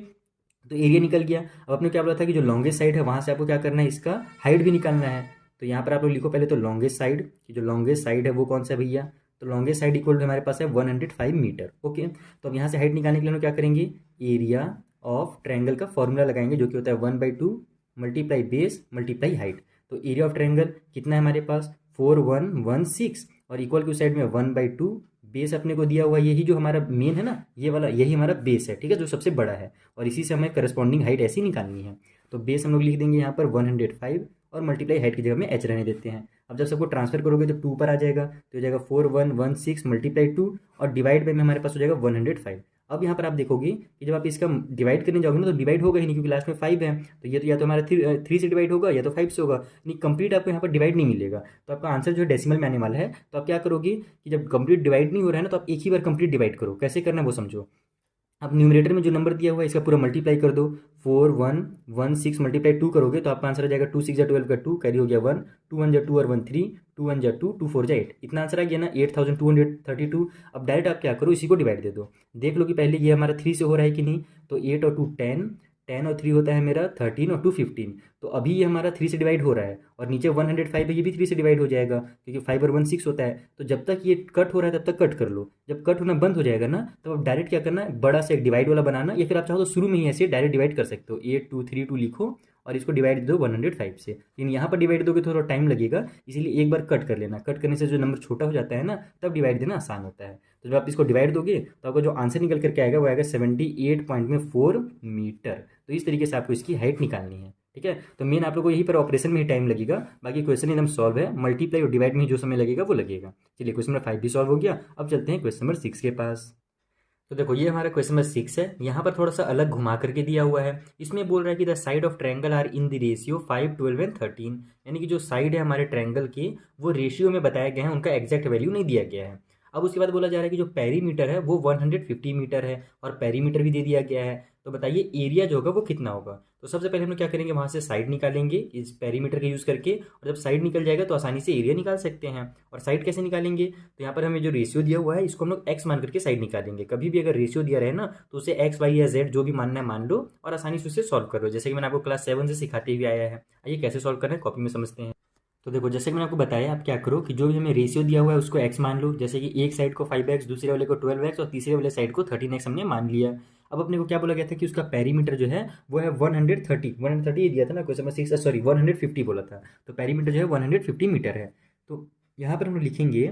तो एरिया निकल गया। अब आपने क्या बोला था कि जो लॉन्गेस्ट साइड है वहाँ से आपको क्या करना है, इसका हाइट भी निकालना है। तो यहाँ पर आप लोग लिखो पहले तो लॉन्गेस्ट साइड, कि जो लॉन्गेस्ट साइड है वो कौन सा है भैया, तो लॉन्गेस्ट साइड इक्वल हमारे पास है 105 मीटर। ओके, तो अब यहाँ से हाइट निकालने के लिए हम लोग क्या करेंगे, एरिया ऑफ ट्रायंगल का फॉर्मूला लगाएंगे, जो कि होता है 1/2 मल्टीप्लाई बेस मल्टीप्लाई हाइट। तो एरिया ऑफ ट्रायंगल कितना है हमारे पास, 4116, और इक्वल की साइड में 1/2। बेस अपने को दिया हुआ यही जो हमारा मेन है ना, ये वाला यही हमारा बेस है, ठीक है, जो सबसे बड़ा है, और इसी से हमें करस्पॉन्डिंग हाइट ऐसी निकालनी है। तो बेस हम लोग लिख देंगे यहाँ पर 105, और मल्टीप्लाई हाइट की जगह में एच रहने देते हैं। अब जब सबको ट्रांसफर करोगे तो 2 पर आ जाएगा, तो हो जाएगा 4116 मल्टीप्लाई 2, और डिवाइड बाई में हमारे पास हो जाएगा 105। अब यहाँ पर आप देखोगे कि जब आप इसका डिवाइड करने जाओगे ना, तो डिवाइड होगा ही नहीं, क्योंकि लास्ट में 5 है। तो ये तो या तो हमारा 3 से डिवाइड होगा या तो 5 से होगा, नहीं कंप्लीट आपको यहाँ पर डिवाइड नहीं मिलेगा। तो आपका आंसर जो है डेसिमल में आने वाला है। तो आप क्या करोगे कि जब कंप्लीट डिवाइड नहीं हो रहा है ना, तो आप एक ही बार कंप्लीट डिवाइड करो। कैसे करना है वो समझो। अब न्यूमरेटर में जो नंबर दिया हुआ है इसका पूरा मल्टीप्लाई कर दो। 4116 मल्टीप्लाई 2 करोगे तो आपका आंसर आ जाएगा 2 6 12 का 2 कैरी हो गया 1, 2 1 2 और 1 3, 2 1 2 2 4 8, इतना आंसर आ गया ना 8232। अब डायरेक्ट आप क्या करो, इसी को डिवाइड दे दो। देख लो कि पहले ये हमारा 3 से हो रहा है कि नहीं, तो 8 और 2 10, 10 और 3 होता है मेरा 13 और 2 15। तो अभी ये हमारा 3 से डिवाइड हो रहा है, और नीचे 105 है, ये भी 3 से डिवाइड हो जाएगा, क्योंकि 5 और 1 6 होता है। तो जब तक ये कट हो रहा है तब तक कट कर लो। जब कट होना बंद हो जाएगा ना, तो अब डायरेक्ट क्या करना है, बड़ा से एक डिवाइड वाला बनाना, या फिर आप चाहो तो शुरू में ही ऐसे डायरेक्ट डिवाइड कर सकते हो। 8 2 3 2 लिखो, और इसको डिवाइड दो 105 से। लेकिन यहाँ पर डिवाइड दोगे तो थोड़ा टाइम लगेगा, इसीलिए एक बार कट कर लेना। कट करने से जो नंबर छोटा हो जाता है ना, तब डिवाइड देना आसान होता है। तो जब आप इसको डिवाइड दोगे तो आपका जो आंसर निकल करके आएगा वो आएगा 78.4 मीटर। तो इस तरीके से आपको इसकी हाइट निकालनी है, ठीक है। तो मेन आप लोग को यही पर ऑपरेशन में ही टाइम लगेगा, बाकी क्वेश्चन एकदम सॉल्व है। मल्टीप्लाई और डिवाइड में ही जो समय लगेगा वो लगेगा। चलिए, क्वेश्चन नंबर 5 भी सॉल्व हो गया। अब चलते हैं क्वेश्चन नंबर 6 के पास। तो देखो ये हमारा क्वेश्चन नंबर 6 है। यहाँ पर थोड़ा सा अलग घुमा करके दिया हुआ है। इसमें बोल रहा है कि the side of triangle are in the ratio 5 12 and 13, यानी कि जो साइड है हमारे ट्रायंगल के वो रेशियो में बताया गया है, उनका एग्जैक्ट वैल्यू नहीं दिया गया है। अब उसके बाद बोला जा रहा है कि जो पेरीमीटर है वो 150 मीटर है, और पेरीमीटर भी दे दिया गया है। तो बताइए एरिया जो होगा वो कितना होगा। तो सबसे पहले हम लोग क्या करेंगे, वहाँ से साइड निकालेंगे इस पेरीमीटर का यूज़ करके, और जब साइड निकल जाएगा तो आसानी से एरिया निकाल सकते हैं। और साइड कैसे निकालेंगे, तो यहाँ पर हमें जो रेशियो दिया हुआ है इसको हम लोग एक्स मान करके साइड निकालेंगे। कभी भी अगर रेशियो दिया रहे ना, तो उसे एक्स वाई या जेड जो भी मानना है मान लो, और आसानी से उसे सॉल्व कर लो, जैसे कि मैंने आपको क्लास 7 से सिखाते हुए आया है। आइए कैसे सॉल्व करना है कॉपी में समझते हैं। तो देखो जैसे कि मैंने आपको बताया, आप क्या करो कि जो भी हमें रेशियो दिया हुआ है उसको x मान लो। जैसे कि एक साइड को 5x, दूसरे वाले को 12x, और तीसरे वाले साइड को 13x हमने मान लिया। अब अपने को क्या बोला गया था कि उसका पेरीमीटर जो है वो है 130 ये दिया था ना क्वेश्चन नंबर 6, सॉरी 150 बोला था। तो पेरीमीटर जो है 150 मीटर है। तो यहाँ पर हम लोग लिखेंगे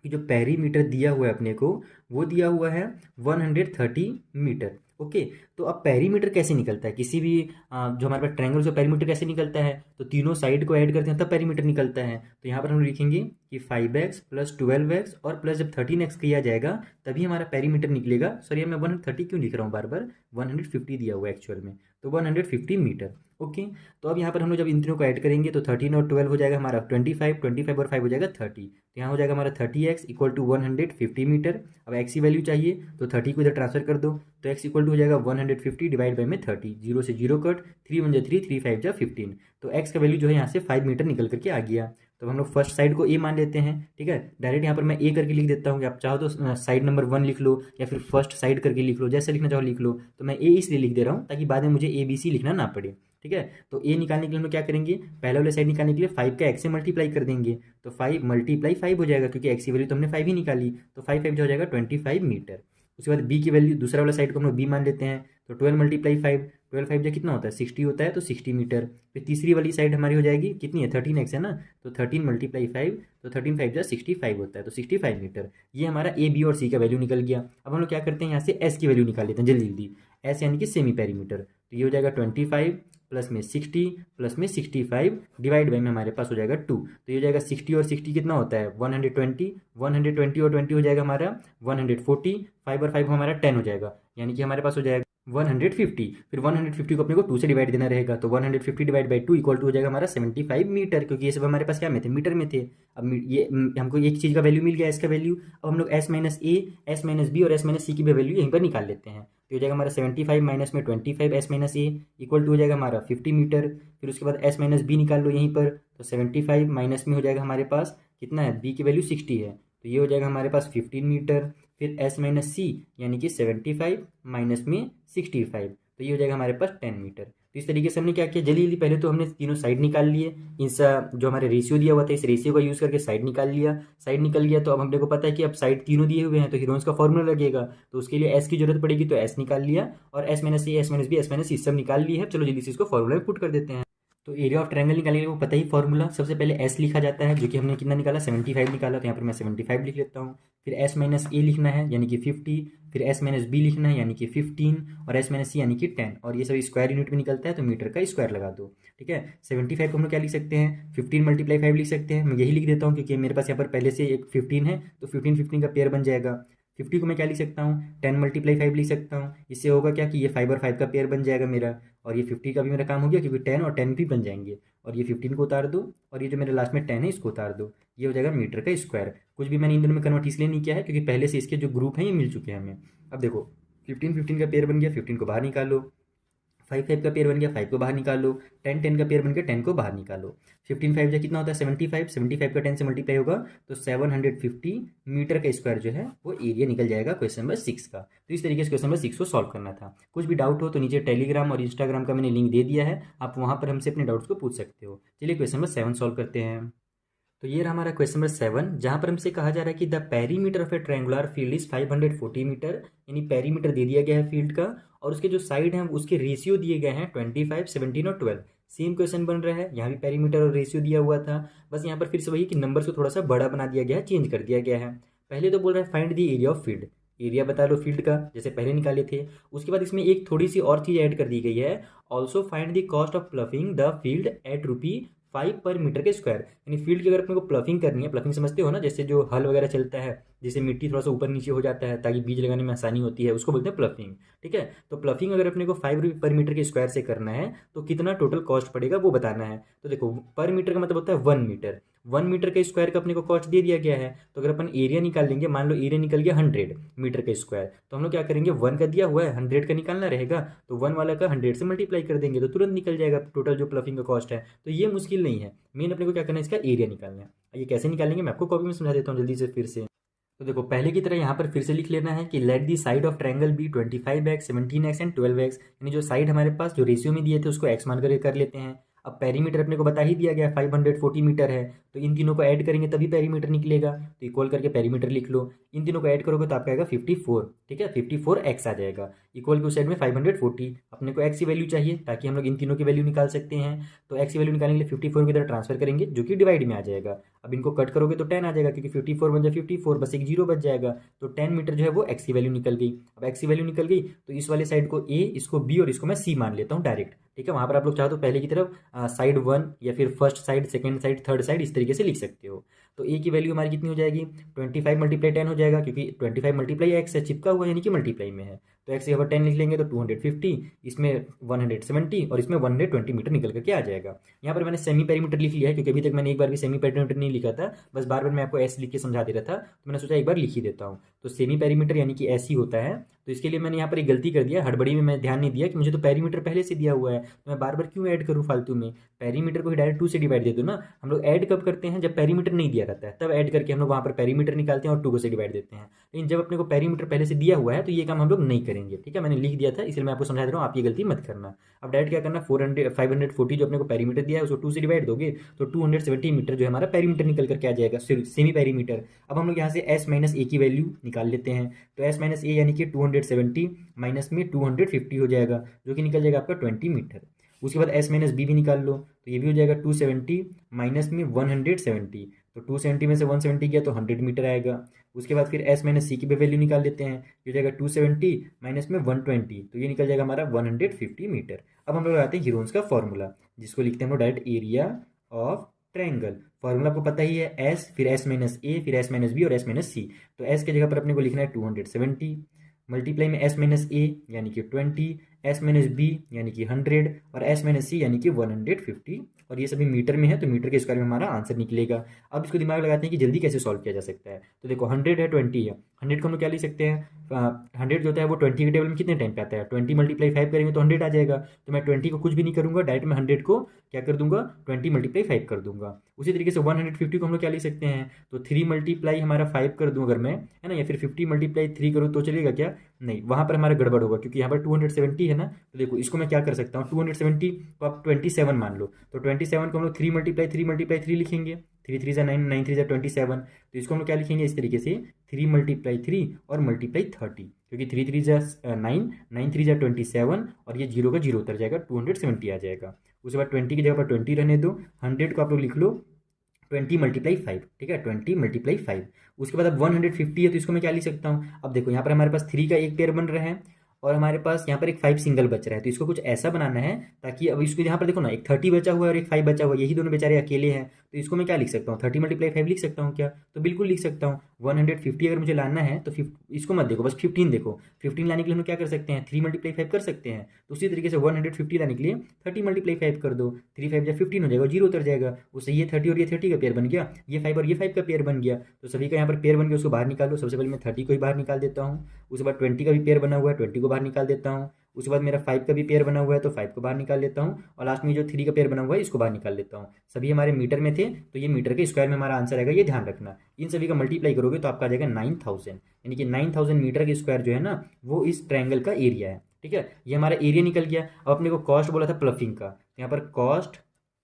कि जो पेरीमीटर दिया हुआ है अपने को, वो दिया हुआ है 130 मीटर। ओके, तो अब पेरीमीटर कैसे निकलता है, किसी भी जो हमारे पास ट्रायंगल का पेरीमीटर कैसे निकलता है, तो तीनों साइड को ऐड करते हैं तब पेरीमीटर निकलता है। तो यहाँ पर हम लिखेंगे कि 5x प्लस 12x और प्लस जब 13x किया जाएगा तभी हमारा पेरीमीटर निकलेगा। सॉरी मैं 130 क्यों लिख रहा हूँ बार बार, 150 दिया हुआ है एक्चुअल में, तो 150 मीटर। ओके, तो अब यहाँ पर हम लोग जब इन तीनों को ऐड करेंगे तो 13 और 12 हो जाएगा हमारा 25, 25 और 5 हो जाएगा 30, तो यहाँ हो जाएगा हमारा 30x इक्वल टू 150 मीटर। अब x की वैल्यू चाहिए तो 30 को इधर ट्रांसफर कर दो, तो x इक्वल टू हो जाएगा 150 डिवाइड बाई में 30, 0 से 0 कट, 3 1 जा 3, 3 5 जा 15, तो x का वैल्यू जो है यहाँ से 5 मीटर निकल करके आ गया। तो हम लोग फर्स्ट साइड को a मान लेते हैं, ठीक है। डायरेक्ट यहाँ पर मैं a करके लिख देता हूँ, आप चाहो तो साइड नंबर 1 लिख लो या फिर फर्स्ट साइड करके लिख लो, जैसे लिखना चाहो लिख लो। तो मैं a इसलिए लिख दे रहा हूँ ताकि बाद में मुझे ABC लिखना ना पड़े, ठीक है। तो a निकालने के लिए हम लोग क्या करेंगे, पहले वाले साइड निकालने के लिए 5 का x से मल्टीप्लाई कर देंगे, तो 5 मल्टीप्लाई 5 हो जाएगा क्योंकि x की वैल्यू तो हमने 5 ही निकाली, तो 5 5 जो हो जाएगा 25 मीटर। उसके बाद b की वैल्यू दूसरा वाला साइड को हम लोग b मान लेते हैं, तो 12 मल्टीप्लाई 5, 12 5 जो कितना होता है 60 होता है, तो 60 मीटर। फिर तीसरी वाली साइड हमारी हो जाएगी कितनी है 13x है ना, तो 13 मल्टीप्लाई 5, तो 13 5 जो 65 होता है, तो 65 मीटर। ये हमारा a b और c का वैल्यू निकल गया। अब हम लोग क्या करते हैं यहाँ से s की वैल्यू निकाल लेते हैं जल्दी जल्दी। s यानी कि सेमी पेरीमीटर, तो ये हो जाएगा 25 प्लस में 60 प्लस में 65 डिवाइड बाई में हमारे पास हो जाएगा 2, तो ये हो जाएगा 60 और 60 कितना होता है 120, 120 और 20 हो जाएगा हमारा 140, 5 और 5 हमारा 10 हो जाएगा, यानी कि हमारे पास हो जाएगा 150। फिर 150 को अपने को 2 से डिवाइड देना रहेगा, तो 150 डिवाइड बाई 2 इक्वल टू हो जाएगा हमारा 75 मीटर, क्योंकि ये सब हमारे पास क्या में थे, मीटर में थे। अब ये हमको एक चीज़ का वैल्यू मिल गया, इसका वैल्यू। अब हम लोग s minus A, S minus B और s माइनस सी की भी वैल्यू यहीं पर निकाल लेते हैं, तो हो जाएगा हमारा 75 माइनस में 25 s minus a equal to हो जाएगा हमारा 50 मीटर। फिर उसके बाद s माइनस बी निकाल लो यहीं पर, तो 75 माइनस में हो जाएगा हमारे पास कितना है, b की वैल्यू 60 है, तो ये हो जाएगा हमारे पास 15 मीटर। फिर s माइनस सी यानी कि 75 माइनस में 65, तो ये हो जाएगा हमारे पास 10 मीटर। तो इस तरीके से हमने क्या किया, जल्दी जल्दी पहले तो हमने तीनों साइड निकाल लिए, इस जो हमारे रेशियो दिया हुआ था इस रेशियो का यूज़ करके साइड निकाल लिया, साइड निकल गया। तो अब हमने को पता है कि अब साइड तीनों दिए हुए हैं तो हीरोन्स का फॉर्मूला लगेगा, तो उसके लिए एस की जरूरत पड़ेगी, तो एस निकाल लिया, और S minus C, S minus B, S minus C सब निकाल लिए है। चलो जल्दी से इसको फॉर्मूला में पुट कर देते हैं। तो एरिया ऑफ ट्रायंगल निकालने के लिए वो पता ही फॉर्मूला, सबसे पहले एस लिखा जाता है, जो कि हमने कितना निकाला 75 निकाला, तो यहाँ पर मैं 75 लिख लेता हूँ। फिर एस माइनस ए लिखना है यानी कि 50, फिर एस माइनस बी लिखना है यानी कि 15, और एस माइनस सी यानी कि 10, और ये सब स्क्वायर यूनिट में निकलता है तो मीटर का स्क्वायर लगा दो, ठीक है। 75 को हम लोग क्या लिख सकते हैं, 15 मल्टीप्लाई 5 लिख सकते हैं, मैं यही लिख देता हूँ क्योंकि मेरे पास यहाँ पर पहले से एक 15 है, तो 15 15 का पेयर बन जाएगा। 50 को मैं क्या लिख सकता हूँ, 10 मल्टीप्लाई 5 लिख सकता हूँ, इससे होगा क्या कि ये 5 और 5 का पेयर बन जाएगा मेरा, और ये 50 का भी मेरा काम हो गया क्योंकि 10 और 10 भी बन जाएंगे, और ये 15 को उतार दो, और ये जो मेरे लास्ट में 10 है इसको उतार दो, ये हो जाएगा मीटर का स्क्वायर। कुछ भी मैंने इन दोनों में कन्वर्ट इसलिए नहीं किया है क्योंकि पहले से इसके जो ग्रुप हैं ये मिल चुके हैं हमें। अब देखो 15 15 का पेयर बन गया, 15 को बाहर निकालो, 5 5 का पेयर बन गया, 5 को बाहर निकालो, 10 10 का पेयर बन गया, 10 को बाहर निकालो। 15 5 जो कितना होता है 75, 75 का 10 से मल्टीप्लाई होगा तो 750 मीटर का स्क्वायर जो है वो एरिया निकल जाएगा क्वेश्चन नंबर 6 का। तो इस तरीके से क्वेश्चन नंबर 6 को सॉल्व करना था। कुछ भी डाउट हो तो नीचे टेलीग्राम और इंस्टाग्राम का मैंने लिंक दे दिया है, आप वहाँ पर हमसे अपने डाउट्स को पूछ सकते हो। चलिए क्वेश्चन नंबर 7 सॉल्व करते हैं। तो ये रहा हमारा क्वेश्चन नंबर 7, जहाँ पर हमसे कहा जा रहा है कि the perimeter of a triangular field is 540 metre, यानी पेरीमीटर दे दिया गया है फील्ड का, और उसके जो साइड हैं उसके रेशियो दिए गए हैं 25, 17 और 12। सेम क्वेश्चन बन रहा है, यहाँ भी पेरीमीटर और रेशियो दिया हुआ था, बस यहाँ पर फिर से वही कि नंबर को थोड़ा सा बड़ा बना दिया गया है, चेंज कर दिया गया है। पहले तो बोल रहा है find the area of field, area बता लो फील्ड का जैसे पहले निकाले थे। उसके बाद इसमें एक थोड़ी सी और चीज़ ऐड कर दी गई है, also find the cost of ploughing the field eight ₹5 पर मीटर के स्क्वायर, यानी फील्ड की अगर अपने को प्लफिंग करनी है, प्लफिंग समझते हो ना, जैसे जो हल वगैरह चलता है जिससे मिट्टी थोड़ा सा ऊपर नीचे हो जाता है ताकि बीज लगाने में आसानी होती है, उसको बोलते हैं प्लफिंग, ठीक है। तो प्लफिंग अगर अपने को ₹5 पर मीटर के स्क्वायर से करना है तो कितना टोटल कॉस्ट पड़ेगा वो बताना है। तो देखो पर मीटर का मतलब होता है 1 मीटर, 1 मीटर के स्क्वायर का अपने को कॉस्ट दे दिया गया है, तो अगर अपन एरिया निकाल लेंगे, मान लो एरिया निकल गया 100 मीटर का स्क्वायर, तो हम लोग क्या करेंगे 1 का दिया हुआ है 100 का निकालना रहेगा, तो 1 वाला का 100 से मल्टीप्लाई कर देंगे तो तुरंत निकल जाएगा टोटल जो प्लफिंग का कॉस्ट है। तो ये मुश्किल नहीं है, मेन अपने को क्या करना है इसका एरिया निकालना है। ये कैसे निकालेंगे मैं आपको कॉपी में समझा देता हूँ जल्दी से फिर से। तो देखो पहले की तरह यहाँ पर फिर से लिख लेना है कि let the side of triangle be 25x, 17x and 12x, यानी जो साइड हमारे पास जो रेशियो में दिए थे उसको x मान कर लेते हैं। अब पेरीमीटर अपने को बता ही दिया गया 540 मीटर है, तो इन तीनों को ऐड करेंगे तभी पेरीमीटर निकलेगा, तो इक्वल करके पेरीमीटर लिख लो। इन तीनों को ऐड करोगे तो आपका आएगा 54, ठीक है, 54x आ जाएगा। इक्वल के उस साइड में 540, अपने को x की वैल्यू चाहिए ताकि हम लोग इन तीनों की वैल्यू निकाल सकते हैं, तो x की वैल्यू निकालने के लिए 54 की तरह ट्रांसफर करेंगे जो कि डिवाइड में आ जाएगा। अब इनको कट करोगे तो 10 आ जाएगा क्योंकि 54 बन जाए 54, बस एक जीरो बच जाएगा, तो 10 मीटर जो है वो x की वैल्यू निकल गई। अब x की वैल्यू निकल गई तो इस वाले साइड को a, इसको b और इसको मैं c मान लेता हूँ डायरेक्ट, ठीक है। वहाँ पर आप लोग चाहो तो पहले की तरफ साइड 1 या फिर first side, second side, third side इस तरीके से लिख सकते हो। तो ए की वैल्यू हमारी कितनी हो जाएगी, 25 मल्टीप्लाई 10 हो जाएगा, क्योंकि 25 मल्टीप्लाई एक्स है, चिपका हुआ यानी कि मल्टीप्लाई में है। तो एक्स के ऊपर 10 लिख लेंगे तो 250, इसमें 170 और इसमें 120 मीटर निकल करके आ जाएगा। यहाँ पर मैंने सेमी पेरीमीटर लिख लिया है, क्योंकि अभी तक मैंने एक बार भी सेमी पेरीमीटर नहीं लिखा था, बस बार बार मैं आपको एस लिख के समझा दे रहा था, तो मैंने सोचा एक बार लिख ही देता हूँ। तो सेमी पेरीमीटर यानी कि ऐसी होता है। तो इसके लिए मैंने यहाँ पर एक गलती कर दिया, हड़बड़ी में मैं ध्यान नहीं दिया कि मुझे तो पेरीमीटर पहले से दिया हुआ है, तो मैं बार बार क्यों ऐड करूँ फालतू में। पेरीमीटर को ही डायरेक्ट 2 से डिवाइड दे दो ना। हम लोग ऐड कब करते हैं, जब पेरीमीटर नहीं दिया रहता है, तब ऐड करके हम लोग वहाँ पर पेरीमीटर निकालते हैं और 2 से डिवाइड देते हैं। लेकिन जब अपने को पेरीमीटर पहले से दिया हुआ है तो ये काम हम लोग नहीं करेंगे, ठीक है। मैंने लिख दिया था, इसलिए मैं आपको समझा दे रहा हूँ, आप ये गलती मत करना। अब डायरेक्ट क्या करना, 540 जो अपने को पेरीमीटर दिया है उसको 2 से डिवाइड दोगे तो 270 मीटर जो है हमारा पेरीमीटर निकल करके आ जाएगा, सेमी पेरीमीटर। अब हम लोग यहाँ से एस माइनस ए की वैल्यू निकाल लेते हैं। तो एस माइनस ए यानी कि 270 माइनस में 250 हो जाएगा, जो कि निकल जाएगा आपका 20 मीटर। उसके बाद एस माइनस बी भी निकाल लो, तो ये भी हो जाएगा 270 माइनस में 170, तो 270 में से 170 गया तो 100 मीटर आएगा। उसके बाद फिर एस माइनस सी की भी वैल्यू निकाल लेते हैं, ये हो जाएगा 270 माइनस में 120, तो ये निकल जाएगा हमारा 150 मीटर। अब हम लोग लगाते हैं हीरोन्स का फॉर्मूला, जिसको लिखते हैं हम लोग direct area of triangle. Formula आपको पता ही है, एस फिर एस माइनस ए फिर एस माइनस बी और एस माइनस सी। तो एस की जगह पर अपने को लिखना है 270 मल्टीप्लाई में एस माइनस ए यानी कि 20, एस माइनस बी यानी कि 100 और एस माइनस सी यानी कि 150, और ये सभी मीटर में है तो मीटर के स्क्वायर में हमारा आंसर निकलेगा। अब इसको दिमाग लगाते हैं कि जल्दी कैसे सॉल्व किया जा सकता है। तो देखो 100 है, 20 है, 100 को हम लोग क्या लिख सकते हैं, 100 जो होता है वो 20 के टेबल में कितने टाइम पे आता है, 20 मल्टीप्लाई 5 करेंगे तो 100 आ जाएगा। तो मैं 20 को कुछ भी नहीं करूंगा, डायरेक्ट मैं 100 को क्या कर दूंगा, 20 मल्टीप्लाई 5 कर दूंगा। उसी तरीके से 150 को हम लोग क्या लिख सकते हैं, तो 3 मल्टीप्लाई हमारा 5 कर दूँ अगर मैं, है ना, या फिर 50 मल्टीप्लाई 3 करूँ तो चलेगा क्या, नहीं, वहाँ पर हमारा गड़बड़ होगा, क्योंकि यहाँ पर 270 है ना। तो देखो इसको मैं क्या कर सकता हूँ, 270 को आप 27 मान लो, तो 27 को हम लोग 3 मल्टीप्लाई 3 लिखेंगे, 3 3 9 9 3 27। तो इसको हम लोग क्या लिखेंगे इस तरीके से, 3 मल्टीप्लाई 3 और मल्टीप्लाई 30, क्योंकि 3 3 9 9 3 27 और ये जीरो का जीरो उतर जाएगा, 270 आ जाएगा। उसके बाद 20 की जगह पर 20 रहने दो, 100 को आप लोग लिख लो 20 मल्टीप्लाई 5, ठीक है, 20 मल्टीप्लाई 5। उसके बाद अब 150 है तो इसको मैं क्या लिख सकता हूँ, अब देखो यहाँ पर हमारे पास 3 का एक पेयर बन रहा है और हमारे पास यहाँ पर एक 5 सिंगल बच रहा है, तो इसको कुछ ऐसा बनाना है ताकि अब इसको यहाँ पर देखो ना, एक 30 बचा हुआ है और एक 5 बचा हुआ है, यही दोनों बेचारे अकेले हैं। तो इसको मैं क्या लिख सकता हूँ, 30 मल्टीप्लाई 5 लिख सकता हूँ क्या, तो बिल्कुल लिख सकता हूँ। 150 अगर मुझे लाना है तो इसको मत देखो, बस 15 देखो। 15 लाने के लिए हम क्या कर सकते हैं, 3 मल्टीप्लाई 5 कर सकते हैं। तो उसी तरीके से 150 लाने के लिए 30 मल्टीप्लाई 5 कर दो, 3 5 15 हो जाएगा, जीरो उतर जाएगा, उससे ये 30 और ये 30 का पेयर बन गया, ये 5 और ये 5 का पेयर बन गया। तो सभी का यहाँ पर पेयर बन गया, उसको बाहर निकालो। सबसे पहले मैं 30 को ही बाहर निकाल देता हूँ, उसके बाद 20 का भी पेयर बना हुआ है, 20 को बाहर निकाल देता हूँ। उसके बाद मेरा 5 का भी पेयर बना हुआ है तो 5 को बाहर निकाल लेता हूँ, और लास्ट में जो 3 का पेयर बना हुआ है इसको बाहर निकाल लेता हूँ। सभी हमारे मीटर में थे तो ये मीटर के स्क्वायर में हमारा आंसर आएगा, ये ध्यान रखना। इन सभी का मल्टीप्लाई करोगे तो आपका आ जाएगा 9000, यानी कि 9000 मीटर के स्क्वायर जो है ना वो इस ट्रायंगल का एरिया है, ठीक है। ये हमारा एरिया निकल गया। अब अपने को कॉस्ट बोला था प्लफिंग का, यहाँ पर कॉस्ट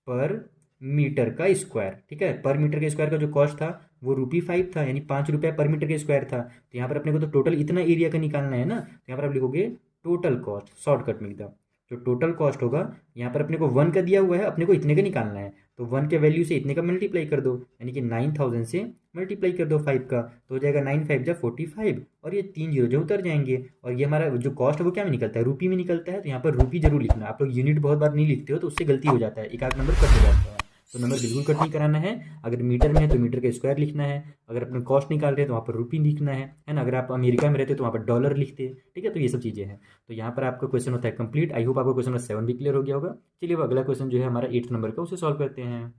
पर मीटर का स्क्वायर, ठीक है। पर मीटर के स्क्वायर का जो कॉस्ट था वो ₹5 था, यानी 5 रुपये पर मीटर के स्क्वायर था। तो यहाँ पर अपने को तो टोटल इतना एरिया का निकालना है ना, तो यहाँ पर आप लिखोगे टोटल कॉस्ट, शॉर्टकट में एकदम जो टोटल कॉस्ट होगा, यहाँ पर अपने को 1 का दिया हुआ है, अपने को इतने का निकालना है, तो 1 के वैल्यू से इतने का मल्टीप्लाई कर दो, यानी कि 9000 से मल्टीप्लाई कर दो 5 का, तो हो जाएगा 9 5 जा 45, और ये 3 जीरो जो उतर जाएंगे। और ये हमारा जो कॉस्ट है वो क्या में निकलता है, रुपी में निकलता है, तो यहाँ पर रुपी जरूर लिखना। आप लोग यूनिट बहुत बार नहीं लिखते हो तो उससे गलती हो जाता है, एक आध नंबर कट हो जाता है। तो नंबर बिल्कुल कट नहीं कराना है। अगर मीटर में है तो मीटर का स्क्वायर लिखना है, अगर अपने कॉस्ट निकाल रहे हैं तो वहाँ पर रुपी लिखना है ना। अगर आप अमेरिका में रहते हैं तो वहाँ पर डॉलर लिखते हैं, ठीक है। तो ये सब चीज़ें हैं। तो यहाँ पर आपका क्वेश्चन होता है कंप्लीट। आई होप आपको क्वेश्चन नंबर 7 भी क्लियर हो गया होगा। चलिए वो अगला क्वेश्चन जो है हमारा 8th नंबर का, उसे सॉल्व करते हैं।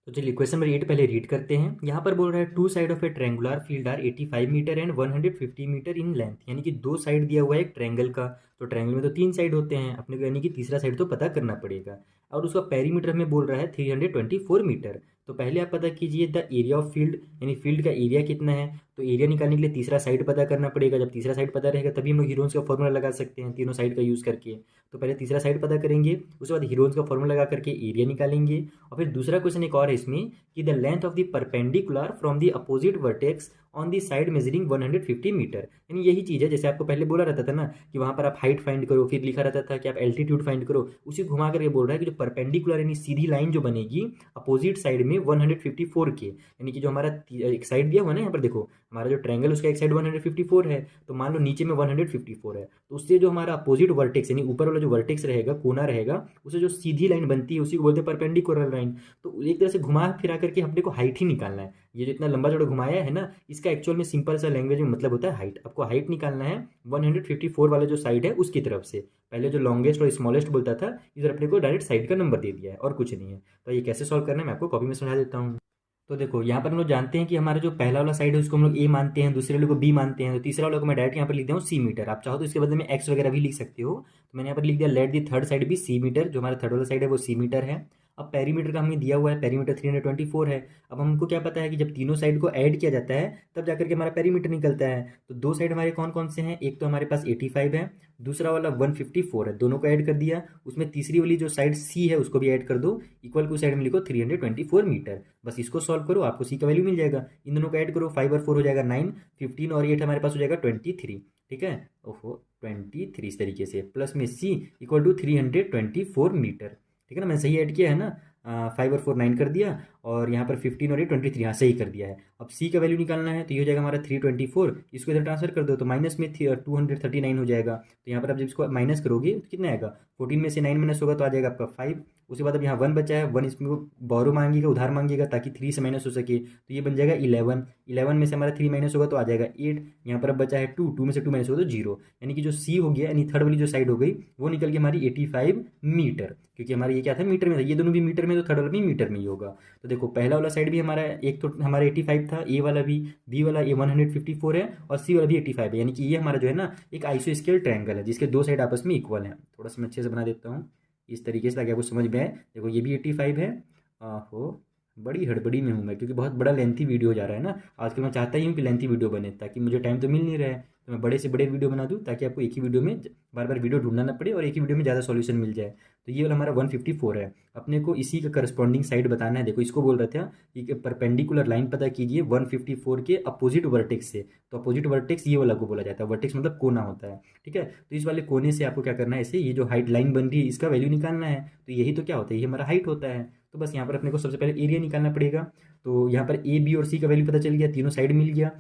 तो चलिए क्वेश्चन नंबर 8 पहले रीड करते हैं। यहाँ पर बोल रहा है 2 side of a triangular field are 85 metre and 150 metre in length, यानी कि 2 साइड दिया हुआ है एक ट्रायंगल का। तो ट्रायंगल में तो 3 साइड होते हैं अपने को, यानी कि तीसरा साइड तो पता करना पड़ेगा। और उसका पेरीमीटर हमें बोल रहा है 324 मीटर। तो पहले आप पता कीजिए द एरिया ऑफ फील्ड, यानी फील्ड का एरिया कितना है। तो एरिया निकालने के लिए तीसरा साइड पता करना पड़ेगा। जब तीसरा साइड पता रहेगा तभी हम लोग हीरोन्स का फॉर्मूला लगा सकते हैं, तीनों साइड का यूज़ करके। तो पहले तीसरा साइड पता करेंगे, उसके बाद हीरोन्स का फॉर्मूला लगा करके एरिया निकालेंगे। और फिर दूसरा क्वेश्चन एक और है इसमें कि the length of the perpendicular from the opposite vertex on the side measuring 150 metre, यानी यही चीज़ है जैसे आपको पहले बोला रहता था ना कि वहाँ पर आप हाइट फाइंड करो, फिर लिखा रहता था कि आप एल्टीट्यूड फाइंड करो। उसी घुमा करके बोल रहा है कि जो परपेंडिकुलर यानी सीधी लाइन जो बनेगी अपोजिट साइड में 154 के, यानी कि जो हमारा एक साइड दिया हुआ है ना, यहाँ पर देखो हमारा जो ट्रायंगल उसका एक साइड 154 है, तो मान लो नीचे में 154 है, तो उससे जो हमारा अपोजिट वर्टेक्स यानी ऊपर वाला जो वर्टेक्स रहेगा, कोना रहेगा, उससे जो सीधी लाइन बनती है उसी को बोलते हैं परपेंडिकुलर लाइन। तो एक तरह से घुमा फिरा करके अपने को हाइट ही निकालना है। ये जो इतना लंबा चौड़ा घुमाया है ना, इसका एक्चुअल में सिंपल सा लैंग्वेज में मतलब होता है हाइट। आपको हाइट निकालना है 154 वाला जो साइड है उसकी तरफ से। पहले जो लॉन्गेस्ट और स्मॉलेस्ट बोलता था, इधर अपने को डायरेक्ट साइड का नंबर दे दिया है और कुछ नहीं है। तो ये कैसे सॉल्व करना है मैं आपको कॉपी में समझा देता हूँ। तो देखो यहाँ पर हम लोग जानते हैं कि हमारा जो पहला वाला साइड है उसको हम लोग ए मानते हैं, दूसरे वाले को बी मानते हैं, तो तीसरा वाला को मैं डायरेक्ट यहाँ पर लिख दिया हूँ सी मीटर। आप चाहो तो इसके बदले में एक्स वगैरह भी लिख सकते हो। तो मैंने यहाँ पर लिख दिया लेट दी थर्ड साइड भी सी मीटर। जो हमारा थर्ड वाला साइड है वो सी मीटर है। अब पेरीमीटर का हमें दिया हुआ है, पेरीमीटर 324 है। अब हमको क्या पता है कि जब तीनों साइड को ऐड किया जाता है तब जाकर के हमारा पेरीमीटर निकलता है। तो दो साइड हमारे कौन कौन से हैं, एक तो हमारे पास 85 है, दूसरा वाला 154 है। दोनों को ऐड कर दिया, उसमें तीसरी वाली जो साइड सी है उसको भी ऐड कर दो, इक्वल टू साइड में लिखो 324 मीटर। बस इसको सॉल्व करो, आपको सी का वैल्यू मिल जाएगा। इन दोनों को ऐड करो, 5 और 4 हो जाएगा 9, 15 और 8 हमारे पास हो जाएगा 23। ठीक है, ओहो 23 इस तरीके से, प्लस में सी इक्वल टू 324 मीटर। ठीक है ना, मैंने सही ऐड किया है ना। 5 और 4 9 कर दिया, और यहाँ पर 15 और 8 23, हाँ सही कर दिया है। अब सी का वैल्यू निकालना है, तो ये हो जाएगा हमारा 324। इसको इधर ट्रांसफर कर दो तो माइनस में 239 हो जाएगा। तो यहाँ पर आप जब इसको माइनस करोगे तो कितना आएगा, 14 में से 9 माइनस होगा तो आ जाएगा आपका 5। उसके बाद अब यहाँ 1 बचा है, 1 इसमें वो बोरो मांगेगा, उधार मांगेगा, ताकि 3 से माइनस हो सके, तो ये बन जाएगा 11। 11 में से हमारा 3 माइनस होगा तो आ जाएगा 8। यहाँ पर अब बचा है 2, 2 में से 2 माइनस होगा तो 0। यानी कि जो सी हो गया, यानी थर्ड वाली जो साइड हो गई, वो निकल गई हमारी 85 मीटर, क्योंकि हमारा ये क्या था, मीटर में था। ये दोनों भी मीटर में, तो थर्ड वाला भी मीटर में ही होगा। तो देखो पहला वाला साइड भी हमारा, एक तो हमारा 85 था, ए वाला भी, बी वाला ए 154 है, और सी वाला भी 85 है। यानी कि ये हमारा जो है ना एक आइसो स्केल ट्रायंगल है जिसके दो साइड आपस में इक्वल है। थोड़ा सा मैं अच्छे से बना देता हूँ इस तरीके से ताकि आपको समझ में आए। देखो ये भी 85 है। आहो बड़ी हड़बड़ी में हूँ मैं, क्योंकि बहुत बड़ा लेंथी वीडियो जा रहा है ना आजकल। मैं चाहता ही हूँ कि लेंथी वीडियो बने, ताकि मुझे टाइम तो मिल नहीं रहा है, तो मैं बड़े से बड़े वीडियो बना दूँ ताकि आपको एक ही वीडियो में बार बार वीडियो ढूंढना ना पड़े और एक ही वीडियो में ज़्यादा सॉल्यूशन मिल जाए। तो ये वाला हमारा 154 है। अपने को इसी का करस्पॉन्डिंग साइड बताना है। देखो इसको बोल रहे थे कि परपेंडिकुलर लाइन पता कीजिए 154 के अपोजिट वर्टेक्स से। तो अपोजिट वर्टेक्स ये वाला को बोला जाता है, वर्टेक्स मतलब कोना होता है। ठीक है, तो इस वाले कोने से आपको क्या करना है, ऐसे ये जो हाइट लाइन बन रही है इसका वैल्यू निकालना है। तो यही तो क्या होता है, ये हमारा हाइट होता है। तो बस यहाँ पर अपने को सबसे पहले एरिया निकालना पड़ेगा। तो यहाँ पर ए बी और सी का वैल्यू पता चल गया, तीनों साइड मिल गया।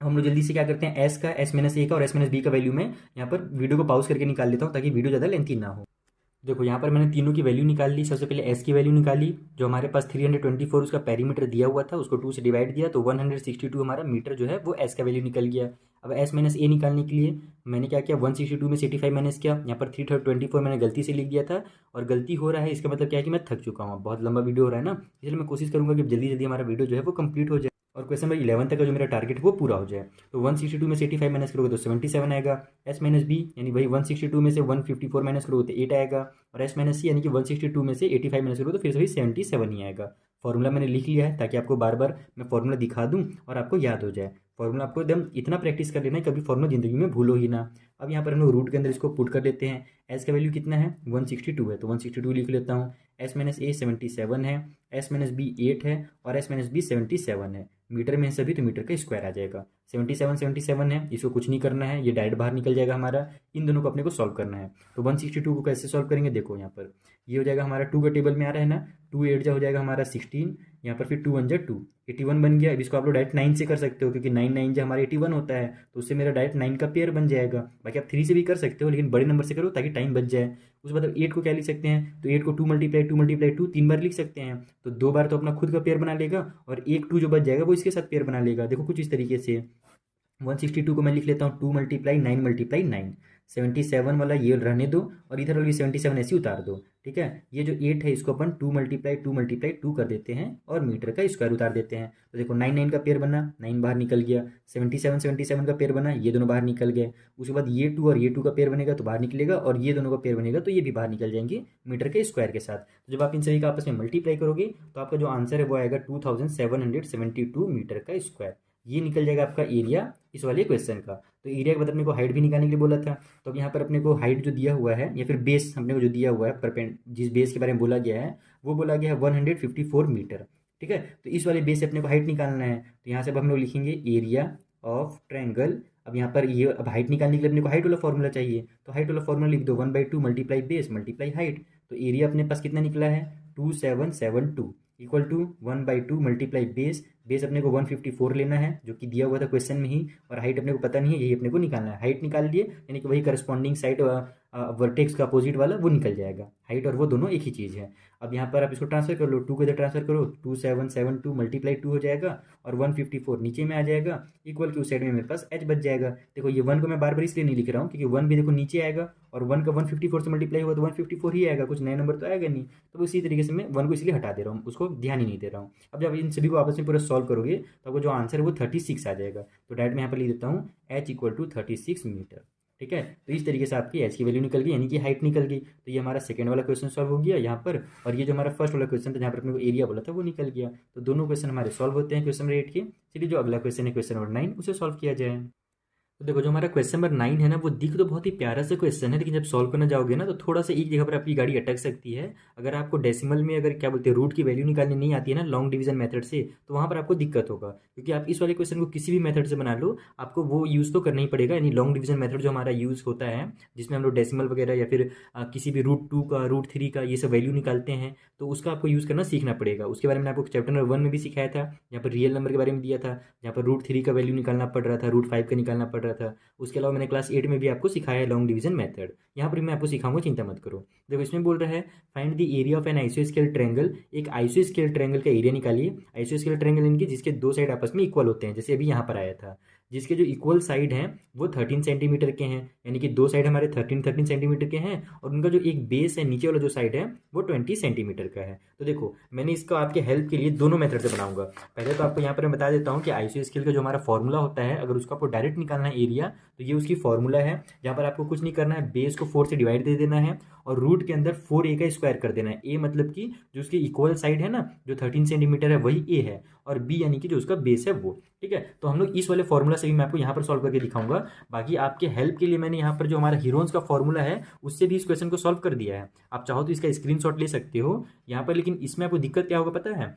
हम लोग जल्दी से क्या करते हैं, एस का, एस माइनस ए का और एस माइनस बी का वैल्यू में यहाँ पर वीडियो को पॉज करके निकाल लेता हूँ ताकि वीडियो ज़्यादा लेंथी ना हो। देखो यहाँ पर मैंने तीनों की वैल्यू निकाल ली। सबसे पहले एस की वैल्यू निकाली, जो हमारे पास 324 उसका पेरीमीटर दिया हुआ था, उसको 2 से डिवाइड दिया तो 162 हमारा मीटर जो है वो एस का वैल्यू निकल गया। अब एस माइनस ए निकालने के लिए मैंने क्या किया, 162 में से 85 माइनस किया। यहाँ पर 324 मैंने गलती से लिख दिया था, और गलती हो रहा है इसका मतलब क्या है कि मैं थक चुका हूँ, बहुत लंबा वीडियो हो रहा है ना, इसलिए मैं कोशिश करूँगा कि जल्दी जल्दी हमारा वीडियो जो है वो कंप्लीट हो जाए और क्वेश्चन नंबर 11 तक का जो मेरा टारगेट वो पूरा हो जाए। तो 162 में से 85 माइनस करोगे तो 77 आएगा। एस माइनस बी यानी वही 162 में से 154 माइनस करोगे तो 8 आएगा। और एस माइनस सी यानी कि 162 में से 85 माइनस करोगे तो फिर से वही 77 ही आएगा। फॉर्मूला मैंने लिख लिया है ताकि आपको बार बार मैं फॉर्मूला दिखा दूं और आपको याद हो जाए। फॉर्मूला आपको एकदम इतना प्रैक्टिस कर लेना है कभी फॉर्मूला जिंदगी में भूलो ही ना। अब यहाँ पर हम लोग रूट के अंदर इसको पुट कर लेते हैं। एस का वैल्यू कितना है, 162 है, तो 162 लिख लेता हूँ। एस माइनस ए 77 है, एस माइनस बी 8 है, और एस माइनस बी 77 है। मीटर में है सभी तो मीटर का स्क्वायर आ जाएगा। 77 है, इसको कुछ नहीं करना है, ये डायरेक्ट बाहर निकल जाएगा हमारा। इन दोनों को अपने को सॉल्व करना है। तो 162 को कैसे सॉल्व करेंगे, देखो यहाँ पर ये हो जाएगा हमारा 2 का टेबल में आ रहा है ना, 2 8 जा हो जाएगा हमारा 16, यहाँ पर फिर 2 1 जा 2, 81 बन गया। अब इसको आप लोग डायरेक्ट 9 से कर सकते हो, क्योंकि 9 9 जो हमारा 81 होता है, तो उससे मेरा डायरेक्ट 9 का पेयर बन जाएगा। बाकी आप 3 से भी कर सकते हो, लेकिन बड़े नंबर से करो ताकि टाइम बच जाए। उसके बाद 8 को क्या लिख सकते हैं, तो 8 को 2 मल्टीप्लाई 2 मल्टीप्लाई 2 3 बार लिख सकते हैं। तो 2 बार तो अपना खुद का पेयर बना लेगा, और एक 2 जो बच जाएगा वो इसके साथ पेयर बना लेगा। देखो कुछ इस तरीके से 162 को मैं लिख लेता हूँ 2 मल्टीप्लाई 9 मल्टीप्लाई 9। 77 वाला ये रहने दो, और इधर वाली 77 ऐसे उतार दो। ठीक है, ये जो 8 है इसको अपन 2 मल्टीप्लाई 2 मल्टीप्लाई 2 कर देते हैं, और मीटर का स्क्वायर उतार देते हैं। तो देखो 9 9 का पेयर बना, 9 बाहर निकल गया। 77 77 का पेयर बना, ये दोनों बाहर निकल गए। उसके बाद ये 2 और ये 2 का पेयर बनेगा तो बाहर निकलेगा, और ये दोनों का पेयर बनेगा तो ये भी बाहर निकल जाएंगे मीटर के स्क्वायर के साथ। तो जब आप इन सभी का आपस में मल्टीप्लाई करोगे तो आपका जो आंसर है वो आएगा 2772 मीटर का स्क्वायर। ये निकल जाएगा आपका एरिया इस वाले क्वेश्चन का। तो एरिया के बाद अपने को हाइट भी निकालने के लिए बोला था, तो अब यहाँ पर अपने को हाइट जो दिया हुआ है, या फिर बेस अपने को जो दिया हुआ है, परपेंड जिस बेस के बारे में बोला गया है वो बोला गया है 154 मीटर। ठीक है, तो इस वाले बेस से अपने को हाइट निकालना है। तो यहाँ से अब हम लोग लिखेंगे एरिया ऑफ ट्रायंगल। अब यहाँ पर ये अब हाइट निकालने के लिए अपने को हाइट वाला फॉर्मूला चाहिए, तो हाइट वाला फॉर्मूला लिख दो 1/2 मल्टीप्लाई बेस मल्टीप्लाई हाइट। तो एरिया अपने पास कितना निकला है 2772 equal to 1/2 multiply base. Base अपने को 154 लेना है जो कि दिया हुआ था क्वेश्चन में ही, और हाइट अपने को पता नहीं है, यही अपने को निकालना है। हाइट निकाल लिए, यानी कि वही करस्पॉन्डिंग साइड वर्टेक्स का अपोजिट वाला वो निकल जाएगा, हाइट और वो दोनों एक ही चीज़ है। अब यहाँ पर आप इसको ट्रांसफर कर लो, 2 को इधर ट्रांसफर करो, 2772 मल्टीप्लाई 2 हो जाएगा और 154 नीचे में आ जाएगा, इक्वल की उस साइड में मेरे पास h बच जाएगा। देखो ये 1 को मैं बार बार इसलिए नहीं लिख रहा हूँ क्योंकि 1 भी देखो नीचे आएगा और 1 का 154 से मल्टीप्लाई हुआ तो 154 ही आएगा, कुछ नया नंबर तो आएगा नहीं। तो इसी तरीके से मैं 1 को इसलिए हटा दे रहा हूँ, उसको ध्यान ही नहीं दे रहा हूँ। अब जब इन सभी को आपस में पूरा सॉल्व करोगे तो आपको जो आंसर है वो 36 आ जाएगा। तो डायरेक्ट मैं यहाँ पर लिख देता हूँ h इक्वल टू 36 मीटर। ठीक है, तो इस तरीके से आपकी एच की वैल्यू निकल गई, यानी कि हाइट निकल गई। तो ये हमारा सेकंड वाला क्वेश्चन सॉल्व हो गया यहाँ पर, और ये जो हमारा फर्स्ट वाला क्वेश्चन था जहाँ पर अपने को एरिया बोला था वो निकल गया। तो दोनों क्वेश्चन हमारे सॉल्व होते हैं क्वेश्चन नंबर 8 के। चलिए जो अगला क्वेश्चन है क्वेश्चन नंबर 9 उसे सॉल्व किया जाए। तो देखो जो हमारा क्वेश्चन नंबर 9 है ना, वो दिख तो बहुत ही प्यारा सा क्वेश्चन है, लेकिन जब सॉल्व करना जाओगे ना तो थोड़ा सा एक जगह पर आपकी गाड़ी अटक सकती है। अगर आपको डेसिमल में अगर क्या बोलते हैं रूट की वैल्यू निकालनी नहीं आती है ना लॉन्ग डिवीजन मेथड से, तो वहाँ पर आपको दिक्कत होगा, क्योंकि आप इस वाले क्वेश्चन को किसी भी मेथड से बना लो आपको वो यूज़ तो करना ही पड़ेगा। यानी लॉन्ग डिवीजन मेथड जो हमारा यूज़ होता है जिसमें हम लोग डेसिमल वगैरह या फिर किसी भी रूट 2 का रूट 3 का ये सब वैल्यू निकालते हैं, तो उसका आपको यूज़ करना सीखना पड़ेगा। उसके बारे में आपको चैप्टर नंबर 1 में भी सिखाया था, यहाँ पर रियल नंबर के बारे में दिया था, जहाँ पर रूट 3 का वैल्यू निकालना पड़ रहा था, रूट 5 का निकालना पड़ रहा था। उसके अलावा मैंने क्लास 8 में भी आपको सिखाया है लॉन्ग डिवीजन मेथड, यहाँ पर भी मैं आपको सिखाऊंगा, चिंता मत करो। देखो इसमें बोल रहा है find the area of an आइसोस्केल ट्रायंगल। एक आइसोस्केल ट्रायंगल का एरिया निकालिए। आइसोस्केल ट्रायंगल इनके जिसके दो साइड आपस में इक्वल होते हैं, जैसे अभी यहाँ पर आया था, जिसके जो इक्वल साइड हैं वो 13 सेंटीमीटर के हैं, यानी कि दो साइड हमारे 13 सेंटीमीटर के हैं, और उनका जो एक बेस है नीचे वाला जो साइड है वो 20 सेंटीमीटर का है। तो देखो मैंने इसको आपके हेल्प के लिए दोनों मेथड से बनाऊंगा। पहले तो आपको यहाँ पर मैं बता देता हूँ कि आइसोस्केल का जो हमारा फॉर्मूला होता है, अगर उसको आपको डायरेक्ट निकालना है एरिया, तो ये उसकी फॉर्मूला है, जहाँ पर आपको कुछ नहीं करना है, बेस को 4 से डिवाइड दे देना है और रूट के अंदर 4a का स्क्वायर कर देना है। ए मतलब कि जो उसकी इक्वल साइड है ना, जो 13 सेंटीमीटर है वही ए है, और बी यानी कि जो उसका बेस है वो। ठीक है, तो हम लोग इस वाले फॉर्मूला से भी मैं आपको यहाँ पर सॉल्व करके दिखाऊंगा। बाकी आपके हेल्प के लिए मैंने यहाँ पर जो हमारा हीरोन्स का फॉर्मूला है उससे भी इस क्वेश्चन को सॉल्व कर दिया है। आप चाहो तो इसका स्क्रीनशॉट ले सकते हो यहाँ पर, लेकिन इसमें आपको दिक्कत क्या होगा पता है,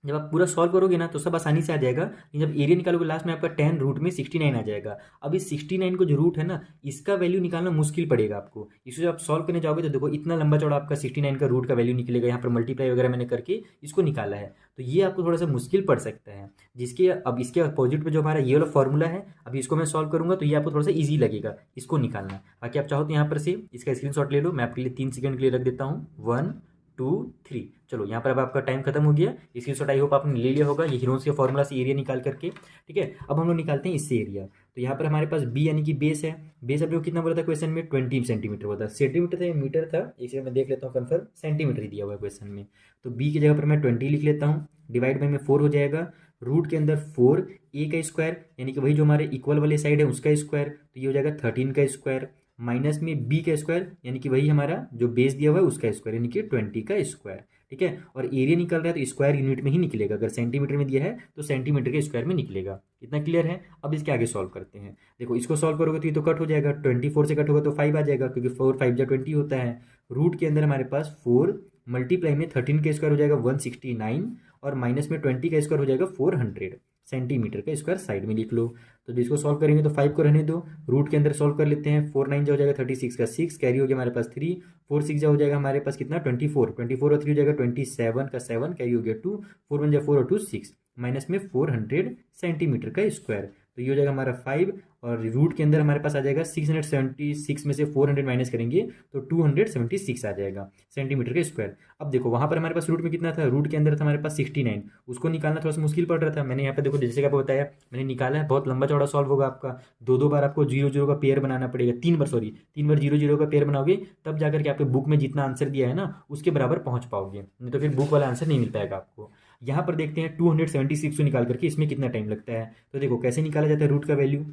जब आप पूरा सॉल्व करोगे ना तो सब आसानी से आ जाएगा, लेकिन जब एरिया निकालोगे लास्ट में आपका 10 रूट में 69 आ जाएगा। अब इस 69 को जो रूट है ना इसका वैल्यू निकालना मुश्किल पड़ेगा आपको। इसे जब आप सॉल्व करने जाओगे तो देखो इतना लंबा चौड़ा आपका 69 का रूट का वैल्यू निकलेगा, यहाँ पर मल्टीप्लाई वगैरह मैंने करके इसको निकाला है, तो ये आपको थोड़ा सा मुश्किल पड़ सकता है। जिसके अब इसके अपोजिट में जो हमारा ये वाला फॉर्मूला है, अभी इसको मैं सॉल्व करूंगा तो ये आपको थोड़ा सा ईजी लगेगा इसको निकालना। बाकी आप चाहो तो यहाँ पर से इसका स्क्रीनशॉट ले लो, मैं आपके लिए 3 सेकंड के लिए रख देता हूँ, 1 2 3। चलो यहाँ पर अब आपका टाइम खत्म हो गया। स्क्रीनशॉट आई होप आपने ले लिया होगा, ये हीरोन्स के फॉर्मूला से एरिया निकाल करके। ठीक है, अब हम लोग निकालते हैं इससे एरिया। तो यहाँ पर हमारे पास बी यानी कि बेस है। बेस अब कितना बोला था क्वेश्चन में, 20 सेंटीमीटर बोला था, सेंटीमीटर था या मीटर था, इसे मैं देख लेता हूँ कन्फर्म, सेंटीमीटर ही दिया हुआ है क्वेश्चन में। तो बी की जगह पर मैं 20 लिख लेता हूँ, डिवाइड बाई में 4 हो जाएगा, रूट के अंदर 4 ए का स्क्वायर यानी कि वही जो हमारे इक्वल वाले साइड है उसका स्क्वायर, तो ये हो जाएगा 13 का स्क्वायर, माइनस में बी का स्क्वायर यानी कि वही हमारा जो बेस दिया हुआ है उसका स्क्वायर यानी कि 20 का स्क्वायर। ठीक है, और एरिया निकल रहा है तो स्क्वायर यूनिट में ही निकलेगा, अगर सेंटीमीटर में दिया है तो सेंटीमीटर के स्क्वायर में निकलेगा। इतना क्लियर है। अब इसके आगे सॉल्व करते हैं। देखो इसको सॉल्व करोगे तो ये तो कट हो जाएगा, 24 से कट होगा तो 5 आ जाएगा, क्योंकि 4 5 जा 20 होता है। रूट के अंदर हमारे पास 4 मल्टीप्लाई में 13 का स्क्वायर हो जाएगा 169, और माइनस में 20 का स्क्वायर हो जाएगा 400 सेंटीमीटर का स्क्वायर साइड में लिख लो। तो जिसको सॉल्व करेंगे तो 5 को रहने दो, रूट के अंदर सॉल्व कर लेते हैं, 4 9 जो हो जाएगा 36 का 6 कैरी हो गया हमारे पास 3, 4 6 जो हो जाएगा हमारे पास कितना 24 और 3 हो जाएगा 27 का 7 कैरी हो गया 2, 4 1 जा 4 और 2 6, माइनस में 400 सेंटीमीटर का स्क्वायर, तो ये हो जाएगा हमारा 5, और रूट के अंदर हमारे पास आ जाएगा 676 में से 400 माइनस करेंगे तो 276 आ जाएगा सेंटीमीटर का स्क्वायर। अब देखो वहाँ पर हमारे पास रूट में कितना था, रूट के अंदर था हमारे पास 69, उसको निकालना थोड़ा सा मुश्किल पड़ रहा था। मैंने यहाँ पे देखो जैसे कि आपको बताया मैंने निकाला है, बहुत लंबा चौड़ा सॉल्व होगा आपका, दो बार आपको 0 0 का पेयर बनाना पड़ेगा, 3 बार 0 0 का पेयर बनाओगे तब जाकर के आपके बुक में जितना आंसर दिया है ना उसके बराबर पहुँच पाओगे, नहीं तो फिर बुक वाला आंसर नहीं मिल पाएगा आपको। यहाँ पर देखते हैं 276 को निकाल करके इसमें कितना टाइम लगता है। तो देखो कैसे निकाला जाता है रूट का वैल्यू,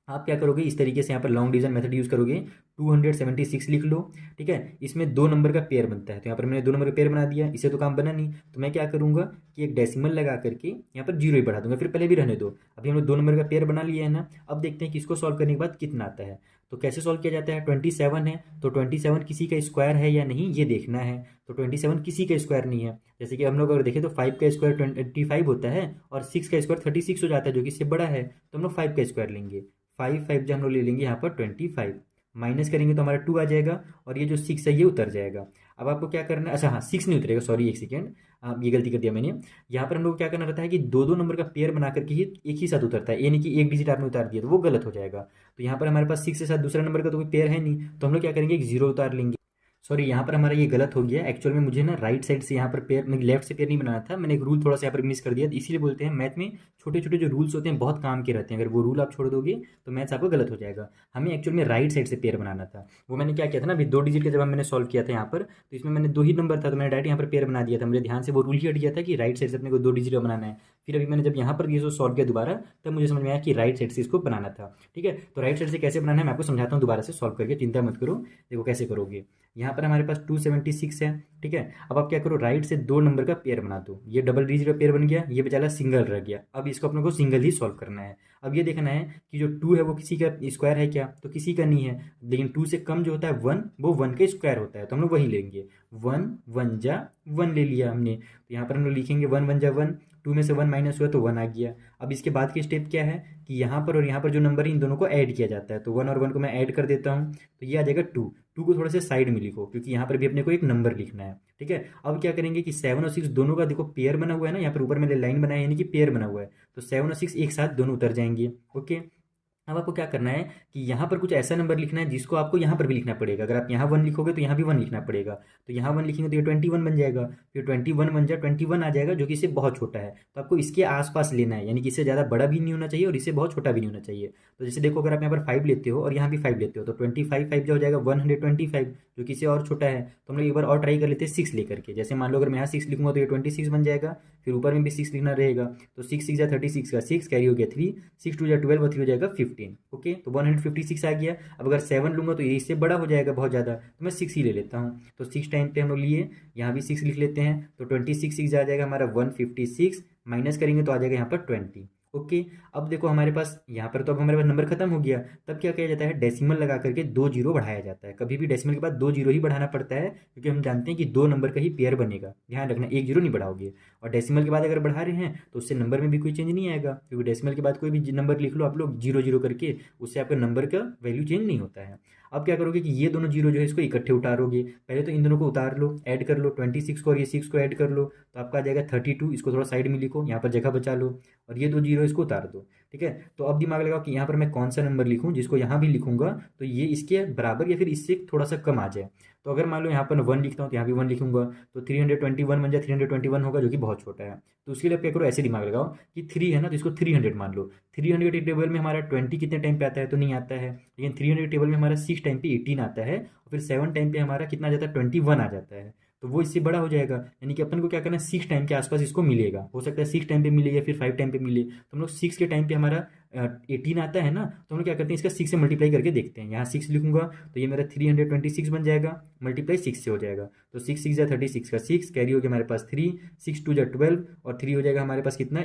आप क्या करोगे इस तरीके से यहाँ पर लॉन्ग डिवीजन मेथड यूज करोगे, 276 लिख लो। ठीक है, इसमें 2 नंबर का पेयर बनता है, तो यहाँ पर मैंने 2 नंबर का पेयर बना दिया, इससे तो काम बना नहीं, तो मैं क्या करूंगा कि एक डेसिमल लगा करके यहाँ पर 0 ही बढ़ा दूंगा, फिर पहले भी रहने दो। अभी हम लोग 2 नंबर का पेयर बना लिया है ना, अब देखते हैं कि इसको सॉल्व करने के बाद कितना आता है। तो कैसे सॉल्व किया जाता है, 27 है तो 27 किसी का स्क्वायर है या नहीं ये देखना है, तो 27 किसी का स्क्वायर नहीं है। जैसे कि हम लोग अगर देखें तो 5 का स्क्वायर 25 होता है और 6 का स्क्वायर 36 हो जाता है, जो कि इससे बड़ा है, तो हम लोग 5 का स्क्वायर लेंगे, 5 5 जो हम लोग ले लेंगे यहाँ पर 25, माइनस करेंगे तो हमारा 2 आ जाएगा, और ये जो 6 है ये उतर जाएगा। अब आपको क्या करना है, अच्छा हाँ 6 नहीं उतरेगा, सॉरी एक सेकेंड, ये गलती कर दिया मैंने। यहाँ पर हम लोग को क्या करना रहता है कि दो दो नंबर का पेयर बना करके ही एक ही साथ उतरता है, ये नहीं कि एक डिजिट आपने उतार दिया तो वो गलत हो जाएगा। तो यहाँ पर हमारे पास 6 के साथ दूसरा नंबर का तो कोई पेयर है नहीं, तो हम लोग क्या करेंगे, एक जीरो उतार लेंगे। सॉरी यहाँ पर हमारा ये गलत हो गया, एक्चुअल में मुझे ना राइट साइड से यहाँ पर पेयर, मैं लेफ्ट से पेयर नहीं बनाना था, मैंने एक रूल थोड़ा सा यहाँ पर मिस कर दिया। तो इसीलिए बोलते हैं मैथ में छोटे छोटे जो रूल्स होते हैं बहुत काम के रहते हैं, अगर वो रूल आप छोड़ दोगे तो मैथ्स आपको गलत हो जाएगा। हमें एक्चुअल में राइट साइड से पेयर बनाना था। वो मैंने क्या किया था ना, अभी 2 डिजिट का जब मैंने सॉल्व किया था यहाँ पर, तो इसमें मैंने 2 ही नंबर था, तो मैंने डायरेक्ट यहाँ पर पेयर बना दिया था, मेरे ध्यान से वो रूल ही हट गया था कि राइट साइड से अपने को 2 डिजिट का बनाना है। फिर अभी मैंने जब यहाँ पर ये सॉल्व किया दोबारा, तब मुझे समझ में आया कि राइट साइड से इसको बनाना था। ठीक है, तो राइट साइड से कैसे बनाना है मैं आपको समझाता हूँ दोबारा से सॉल्व करके, चिंता मत करो। देखो कैसे करोगे, यहाँ पर हमारे पास 276 है। ठीक है, अब आप क्या करो, राइट से 2 नंबर का पेयर बना दो, ये डबल डिजिट का पेयर बन गया, ये बेचारा सिंगल रह गया। अब इसको अपने को सिंगल ही सॉल्व करना है। अब ये देखना है कि जो 2 है वो किसी का स्क्वायर है क्या, तो किसी का नहीं है, लेकिन 2 से कम जो होता है 1, वो 1 का स्क्वायर होता है, तो हम लोग वही लेंगे। 1 1 जा 1 ले लिया हमने, तो यहाँ पर हम लोग लिखेंगे 1 1 जा 1, 2 में से 1 माइनस हुआ तो 1 आ गया। अब इसके बाद की स्टेप क्या है कि यहाँ पर और यहाँ पर जो नंबर है इन दोनों को ऐड किया जाता है, तो 1 और 1 को मैं ऐड कर देता हूँ, तो ये आ जाएगा 2। 2 को थोड़ा से साइड में लिखो क्योंकि यहाँ पर भी अपने को एक नंबर लिखना है। ठीक है, अब क्या करेंगे कि 7 और 6 दोनों का देखो पेयर बना हुआ है ना, यहाँ पर ऊपर मैंने लाइन बनाया यानी कि पेयर बना हुआ है, तो 7 और 6 एक साथ दोनों उतर जाएंगे। ओके, अब आपको क्या करना है कि यहाँ पर कुछ ऐसा नंबर लिखना है जिसको आपको यहाँ पर भी लिखना पड़ेगा। अगर आप यहाँ 1 लिखोगे तो यहाँ भी 1 लिखना पड़ेगा, तो यहाँ 1 लिखेंगे तो ये 21 बन जाएगा, फिर 21 बन जाए 21 आ जाएगा जो कि इससे बहुत छोटा है, तो आपको इसके आसपास लेना है, यानी कि इससे ज़्यादा बड़ा भी नहीं होना चाहिए और इससे बहुत छोटा भी नहीं होना चाहिए। तो जैसे देखो, अगर आप यहाँ पर 5 लेते हो और यहाँ भी 5 लेते हो तो 25 5 जो हो जाएगा 125, जो कि इससे और छोटा है। तो हम लोग एक बार और ट्राई कर लेते हैं 6 लेकर के, जैसे मान लो अगर मैं यहाँ 6 लिखूंगा तो ये 26 बन जाएगा, फिर ऊपर में भी 6 लिखना रहेगा, तो 6 6 जा 36 का 6 कैरी हो गया 3, 6 2 जा 12 और 3 हो जाएगा 15। ओके, तो 156 आ गया। अब अगर 7 लूंगा तो ये इससे बड़ा हो जाएगा बहुत ज़्यादा, तो मैं 6 ही ले लेता हूँ। तो 6 टाइम पे हम लोग लिए, यहाँ भी 6 लिख लेते हैं, तो 26 6 आ जाएगा हमारा 156, माइनस करेंगे तो आ जाएगा यहाँ पर 20। ओके, अब देखो हमारे पास यहाँ पर तो अब हमारे पास नंबर खत्म हो गया। तब क्या किया जाता है, डेसिमल लगा करके 2 जीरो बढ़ाया जाता है। कभी भी डेसिमल के बाद 2 जीरो ही बढ़ाना पड़ता है, क्योंकि हम जानते हैं कि 2 नंबर का ही पेयर बनेगा, ध्यान रखना, 1 जीरो नहीं बढ़ाओगे। और डेसिमल के बाद अगर बढ़ा रहे हैं तो उससे नंबर में भी कोई चेंज नहीं आएगा, क्योंकि डेसिमल के बाद कोई भी नंबर लिख लो आप लोग 0 0 करके, उससे आपका नंबर का वैल्यू चेंज नहीं होता है। अब क्या करोगे कि ये दोनों जीरो जो है इसको इकट्ठे उतारोगे, पहले तो इन दोनों को उतार लो, ऐड कर लो, 26 को और ये 6 को ऐड कर लो, तो आपका आ जाएगा 32। इसको थोड़ा साइड में लिखो, यहाँ पर जगह बचा लो, और ये 2 जीरो इसको उतार दो। ठीक है, तो अब दिमाग लगाओ कि यहाँ पर मैं कौन सा नंबर लिखूँ जिसको यहाँ भी लिखूंगा तो ये इसके बराबर या फिर इससे थोड़ा सा कम आ जाए। तो अगर मान लो यहाँ पर 1 लिखता हूँ तो यहाँ भी 1 लिखूंगा, तो 321 बन जाए, 321 होगा जो कि बहुत छोटा है। तो उसके लिए आप क्या करो, ऐसे दिमाग लगाओ कि 3 है ना, तो इसको 300 मान लो। 300 के टेबल में हमारा 20 कितने टाइम पे आता है, तो नहीं आता है, लेकिन 300 के टेबल में हमारा 6 टाइम पे 18 आता है, और फिर 7 टाइम पे हमारा कितना आ जाता है, 21 आ जाता है। तो वो इससे बड़ा हो जाएगा, यानी कि अपन को क्या करना है, 6 टाइम के आसपास इसको मिलेगा। हो सकता है 6 टाइम पे मिले या फिर 5 टाइम पे मिले, तो हम लोग 6 के टाइम पे हमारा 18 आता है ना, तो हम लोग क्या करते हैं इसका 6 से मल्टीप्लाई करके देखते हैं। यहाँ 6 लिखूंगा तो ये मेरा 326 बन जाएगा, मल्टीप्लाई 6 से हो जाएगा, तो 6 6 जा 36 का 6 कैरी हो गया हमारे पास 3, 6 2 जा 12 और 3 हो जाएगा हमारे पास कितना,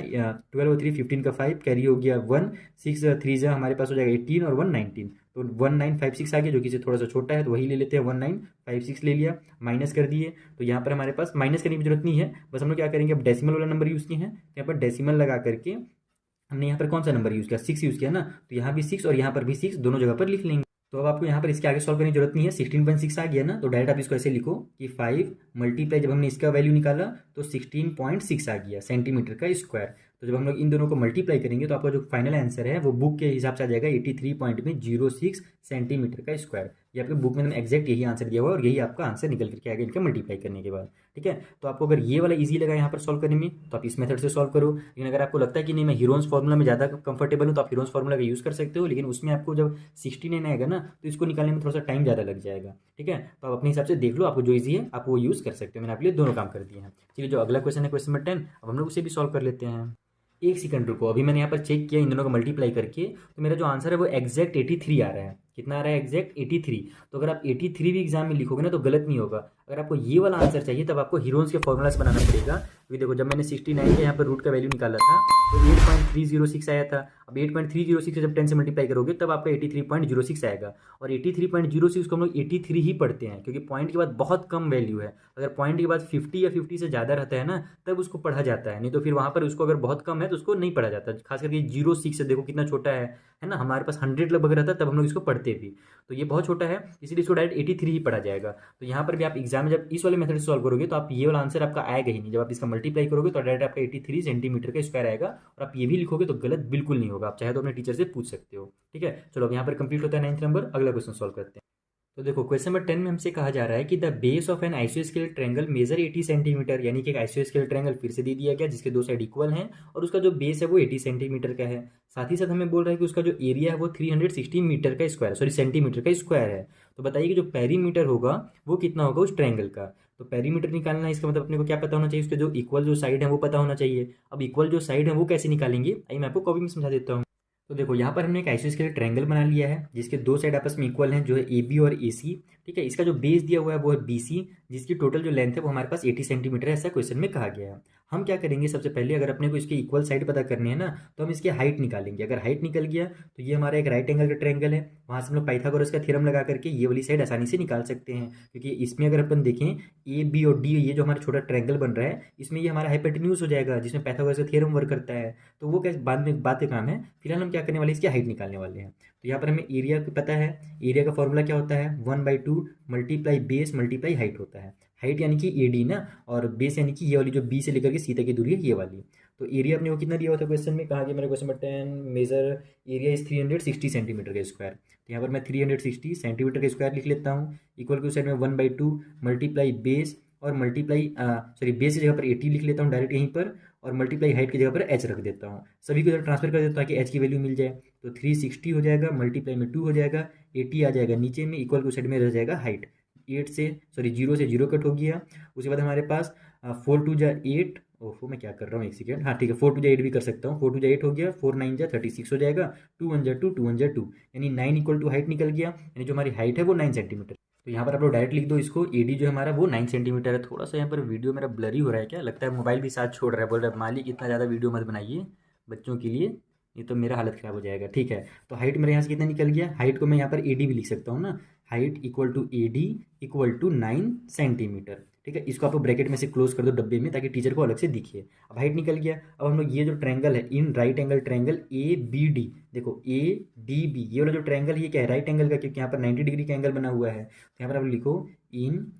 12 और 3 15 का 5 कैरी हो गया 1, 6 3 जा हमारे पास हो जाएगा 18 और 1 19, तो 1956 आ गया जो कि इससे थोड़ा सा छोटा है, तो वही ले लेते हैं, 1956 ले लिया, माइनस कर दिए। तो यहाँ पर हमारे पास माइनस करने की जरूरत नहीं है, बस हम लोग क्या करेंगे, अब डेसिमल वाला नंबर यूज़ किए हैं, तो यहाँ पर डेसिमल लगा करके हमने यहाँ पर कौन सा नंबर यूज़ किया, 6 यूज़ किया ना, तो यहाँ भी 6 और यहाँ पर भी 6 दोनों जगह पर लिख लेंगे। तो अब आपको यहाँ पर इसके आगे सॉल्व करने की जरूरत नहीं है, 16.6 आ गया ना, तो डायरेक्ट आप इसको ऐसे लिखो कि 5 मल्टीप्लाई, जब हमने इसका वैल्यू निकाला तो 16.6 आ गया सेंटीमीटर का स्क्वायर। तो जब हम लोग इन दोनों को मल्टीप्लाई करेंगे तो आपका जो फाइनल आंसर है वो बुक के हिसाब से आ जाएगा 83.06 सेंटीमीटर का स्क्वायर। ये आपके बुक में मैंने एक्जैक्ट यही आंसर दिया हुआ और यही आपका आंसर निकल करके आएगा इनका मल्टीप्लाई करने के बाद। ठीक है, तो आपको अगर ये वाला इजी लगा यहाँ पर सॉल्व करने में तो आप इस मेथड से सॉल्व करो, लेकिन अगर आपको लगता है कि नहीं मैं हीरोन्स फार्मूला में ज़्यादा कंफर्टेबल हूँ तो आप हीरोन्स फार्मूला का यूज़ कर सकते हो, लेकिन उसमें आपको जब 69 आएगा ना तो इसको निकालने में थोड़ा सा टाइम ज़्यादा लग जाएगा। ठीक है, तो आप अपने हिसाब से देख लो, आपको जो ईजी है आप वो यूज़ कर सकते हो। मैंने आपके लिए दोनों काम कर दिए हैं। चलिए, जो अगला क्वेश्चन है क्वेश्चन नंबर 10, अब हम लोग उसे भी सॉल्व कर लेते हैं। एक सेकंड रुको, अभी मैंने यहाँ पर चेक किया इन दोनों को मल्टीप्लाई करके, तो मेरा जो आंसर है वो एक्जैक्ट 83 आ रहा है। कितना आ रहा है, एक्जैक्ट 83। तो अगर आप 83 भी एग्जाम में लिखोगे ना तो गलत नहीं होगा। अगर आपको ये वाला आंसर चाहिए तब आपको हीरोन्स के फॉर्मूला से बनाना पड़ेगा, क्योंकि देखो जब मैंने 69 के यहाँ पर रूट का वैल्यू निकाला था तो 8.306 आया था। अब 8.306 से जब 10 से मल्टीप्लाई करोगे तब आपका 83.06 आएगा, और 83.06 को हम लोग 83 ही पढ़ते हैं क्योंकि पॉइंट के बाद बहुत कम वैल्यू है। अगर पॉइंट के बाद 50 या 50 से ज़्यादा रहता है ना तब उसको पढ़ा जाता है, नहीं तो फिर वहाँ पर उसको अगर बहुत कम है तो उसको नहीं पढ़ा जाता। खास करके 06 से देखो कितना छोटा है ना, हमारे पास 100 लगभग रहता है तब हम लोग इसको पढ़ते बढ़ते भी। तो ये बहुत छोटा है, इसीलिए इसको डायरेक्ट 83 ही पढ़ा जाएगा। तो यहाँ पर भी आप एग्जाम में जब इस वाले मेथड से सॉल्व करोगे तो आप ये वाला आंसर आपका आएगा ही नहीं। जब आप इसका मल्टीप्लाई करोगे तो डायरेक्ट आपका 83 सेंटीमीटर का स्क्वायर आएगा, और आप ये भी लिखोगे तो गलत बिल्कुल नहीं होगा। आप चाहे तो अपने टीचर से पूछ सकते हो। ठीक है, चलो अब यहाँ पर कंप्लीट होता है 9th नंबर। अगला क्वेश्चन सॉल्व करते हैं। तो देखो क्वेश्चन नंबर 10 में हमसे कहा जा रहा है कि the base of an isosceles triangle measure 80 centimetre, यानी कि एक आइसोस्केलेट ट्रायंगल फिर से दे दिया गया जिसके दो साइड इक्वल हैं और उसका जो बेस है वो 80 सेंटीमीटर का है। साथ ही साथ हमें बोल रहा है कि उसका जो एरिया है वो 360 मीटर का स्क्वायर, सॉरी सेंटीमीटर का स्क्वायर है। तो बताइए कि जो पेरीमीटर होगा वो कितना होगा उस ट्रायंगल का। तो पेरीमीटर निकालना है, इसका मतलब अपने को क्या पता होना चाहिए, उसके जो इक्वल जो साइड है वो पता होना चाहिए। अब इक्वल जो साइड है वो कैसे निकालेंगे, आइए मैं आपको कॉपी में समझा देता हूँ। तो देखो यहाँ पर हमने एक आइसोस्केलेट ट्रायंगल बना लिया है जिसके दो साइड आपस में इक्वल हैं, जो है ए बी और ए सी। ठीक है, इसका जो बेस दिया हुआ है वो है बी सी, जिसकी टोटल जो लेंथ है वो हमारे पास 80 सेंटीमीटर है, ऐसा क्वेश्चन में कहा गया है। हम क्या करेंगे, सबसे पहले अगर अपने को इसके इक्वल साइड पता करनी है ना, तो हम इसकी हाइट निकालेंगे। अगर हाइट निकल गया तो ये हमारा एक राइट एंगल का ट्रायंगल है, वहाँ से हम लोग पाइथागोरस का थ्योरम लगा करके ये वाली साइड आसानी से निकाल सकते हैं। क्योंकि इसमें अगर अपन देखें ए बी और डी, ये जो हमारा छोटा ट्रायंगल बन रहा है इसमें ये हमारा हाइपोटेन्यूज हो जाएगा, जिसमें पाइथागोरस का थ्योरम वर्क करता है। तो वो कैसे बाद में बात का काम है, फिलहाल हम क्या करने वाले हैं, इसकी हाइट निकालने वाले हैं। तो यहाँ पर हमें एरिया पता है, एरिया का फॉर्मूला क्या होता है, 1/2 मल्टीप्लाई बेस मल्टीप्लाई हाइट होता है। हाइट यानी कि ए डी ना, और बेस यानी कि ये वाली जो बी से लेकर के सी तक की दूरी है ये वाली। तो एरिया अपने को कितना दिया हुआ था क्वेश्चन में, कहा गया मेरा question number 10 measure area is 360 centimetre का स्क्वायर। तो यहाँ पर मैं 360 सेंटीमीटर का स्क्वायर लिख लेता हूँ। इक्वल के साइड में 1/2 मल्टीप्लाई बेस और मल्टीप्लाई सॉरी बेस की जगह पर 80 लिख लेता हूँ डायरेक्ट यहीं पर, और मल्टीप्लाई हाइट की जगह पर एच रख देता हूँ। सभी को इधर ट्रांसफर कर देता हूँ ताकि एच की वैल्यू मिल जाए। तो 360 हो जाएगा, मल्टीप्लाई में 2 हो जाएगा, 80 आ जाएगा नीचे में, इक्वल के साइड में रह जाएगा हाइट। 8 से सॉरी 0 से 0 कट हो गया। उसके बाद हमारे पास 4 2 जा 8, ओहो मैं क्या कर रहा हूँ, एक सेकेंड, हाँ ठीक है 4 2 जा 8 भी कर सकता हूँ। 4 2 जा 8 हो गया, 4 9 जा 36 हो जाएगा, 2 1 जा 2 2 1 जा 2, यानी 9 इक्वल टू हाइट निकल गया, यानी जो हमारी हाइट है वो 9 सेंटीमीटर। तो यहाँ पर आप लोग डायरेक्ट लिख दो इसको, ए डी जो हमारा वो 9 सेंटीमीटर है। थोड़ा सा यहाँ पर वीडियो मेरा ब्लरी हो रहा है, क्या लगता है मोबाइल भी साथ छोड़ रहा है, बोल रहा है मालिक इतना ज़्यादा वीडियो मत बनाइए बच्चों के लिए, ये तो मेरा हालत ख़राब हो जाएगा। ठीक है, तो हाइट मेरे यहाँ से कितना निकल गया, हाइट को मैं यहाँ पर ए डी भी लिख सकता हूँ ना, height equal to A D equal to 9 centimetre. ठीक है, इसको आप ब्रैकेट में से क्लोज कर दो डब्बे में ताकि टीचर को अलग से दिखे। अब हाइट निकल गया। अब हम लोग ये जो ट्रायंगल है in right angle triangle A B D, देखो ए डी बी ये वाला जो ट्रायंगल ये क्या है, राइट एंगल का, क्योंकि यहाँ पर 90 डिग्री का एंगल बना हुआ है। तो यहाँ पर आप लिखो इन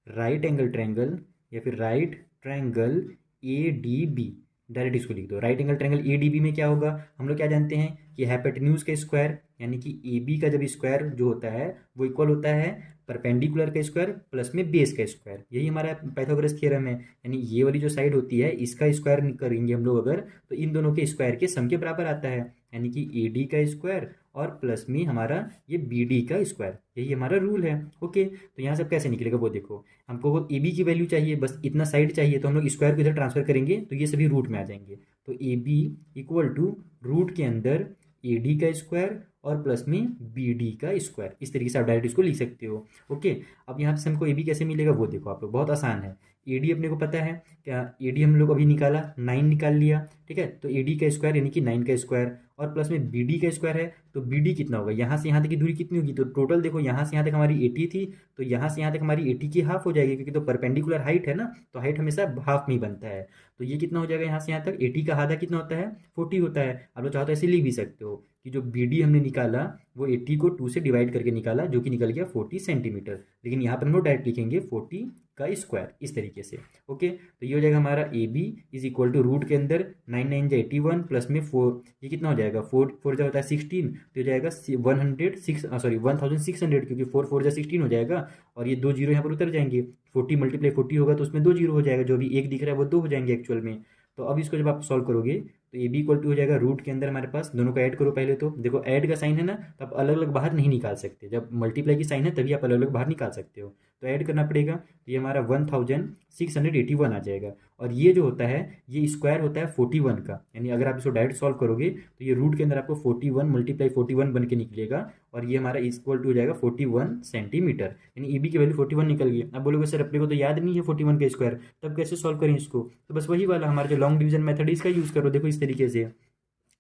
राइट एंगल ट्रायंगल या फिर right triangle A D B, direct इसको लिख दो। Right angle triangle A D B में क्या होगा, हम लोग क्या जानते हैं कि हाइपोटेन्यूज का स्क्वायर, यानी कि ए बी का जब स्क्वायर जो होता है वो इक्वल होता है परपेंडिकुलर का स्क्वायर प्लस में बेस का स्क्वायर। यही हमारा पाइथागोरस थ्योरम है, यानी ये वाली जो साइड होती है इसका स्क्वायर करेंगे हम लोग अगर, तो इन दोनों के स्क्वायर के सम के बराबर आता है, यानी कि ए डी का स्क्वायर और प्लस में हमारा ये बी डी का स्क्वायर, यही हमारा रूल है। ओके, तो यहाँ से कैसे निकलेगा वो देखो, हमको वो ए बी की वैल्यू चाहिए, बस इतना साइड चाहिए, तो हम लोग स्क्वायर को इधर ट्रांसफर करेंगे तो ये सभी रूट में आ जाएंगे। तो A B equal to root के अंदर ए डी का स्क्वायर और प्लस में बी डी का स्क्वायर, इस तरीके से आप डायरेक्ट इसको लिख सकते हो। ओके, अब यहाँ से हमको ए बी कैसे मिलेगा वो देखो आप लोग, बहुत आसान है। ए डी अपने को पता है क्या, ए डी हम लोग अभी निकाला 9 निकाल लिया। ठीक है, तो ए डी का स्क्वायर यानी कि 9 का स्क्वायर और प्लस में बी डी का स्क्वायर है, तो बी डी कितना होगा, यहाँ से यहाँ तक की दूरी कितनी होगी, तो टोटल देखो यहाँ से यहाँ तक हमारी 80 थी, तो यहाँ से यहाँ तक हमारी 80 की हाफ हो जाएगी, क्योंकि तो परपेंडिकुलर हाइट है ना, तो हाइट हमेशा हाफ में ही बनता है। तो ये कितना हो जाएगा, यहाँ से यहाँ तक 80 का आधा कितना होता है, 40 होता है। आप लोग चाहो तो ऐसे लिख भी सकते हो कि जो बी डी हमने निकाला वो 80 को 2 से डिवाइड करके निकाला, जो कि निकल गया 40 सेंटीमीटर, लेकिन यहाँ पर हम लोग डायरेक्ट लिखेंगे 40 का स्क्वायर, इस तरीके से। ओके, तो ये हो जाएगा हमारा A B is equal to root के अंदर 9 9 जा 81 प्लस में 4, ये कितना हो जाएगा 4 4 जा होता है 16, तो हो जाएगा 1600, क्योंकि 4 4 जा 16 हो जाएगा, और ये 2 जीरो यहाँ पर उतर जाएंगे। 40 मल्टीप्लाई 40 होगा तो उसमें 2 जीरो हो जाएगा, जो भी एक दिख रहा है वो 2 हो जाएंगे एक्चुअल में। तो अब इसको जब आप सॉल्व करोगे तो ए बी इक्वल टू हो जाएगा रूट के अंदर हमारे पास, दोनों को ऐड करो पहले, तो देखो ऐड का साइन है ना, तो आप अलग अलग बाहर नहीं निकाल सकते, जब मल्टीप्लाई की साइन है तभी आप अलग अलग बाहर निकाल सकते हो, तो ऐड करना पड़ेगा। तो ये हमारा 1681 आ जाएगा, और ये जो होता है ये स्क्वायर होता है 41 का, यानी अगर आप इसको डायरेक्ट सॉल्व करोगे तो ये रूट के अंदर आपको 41 मल्टीप्लाई 41 बन के निकलेगा, और ये हमारा इक्वल टू हो जाएगा 41 सेंटीमीटर, यानी ए बी की वैल्यू 41 निकल गई। अब बोलोगे सर अपने को तो याद नहीं है 41 का स्क्वायर, तब कैसे सॉल्व करें इसको, तो बस वही वाला हमारा जो लॉन्ग डिवीजन मेथड है इसका यूज़ करो, देखो इस तरीके से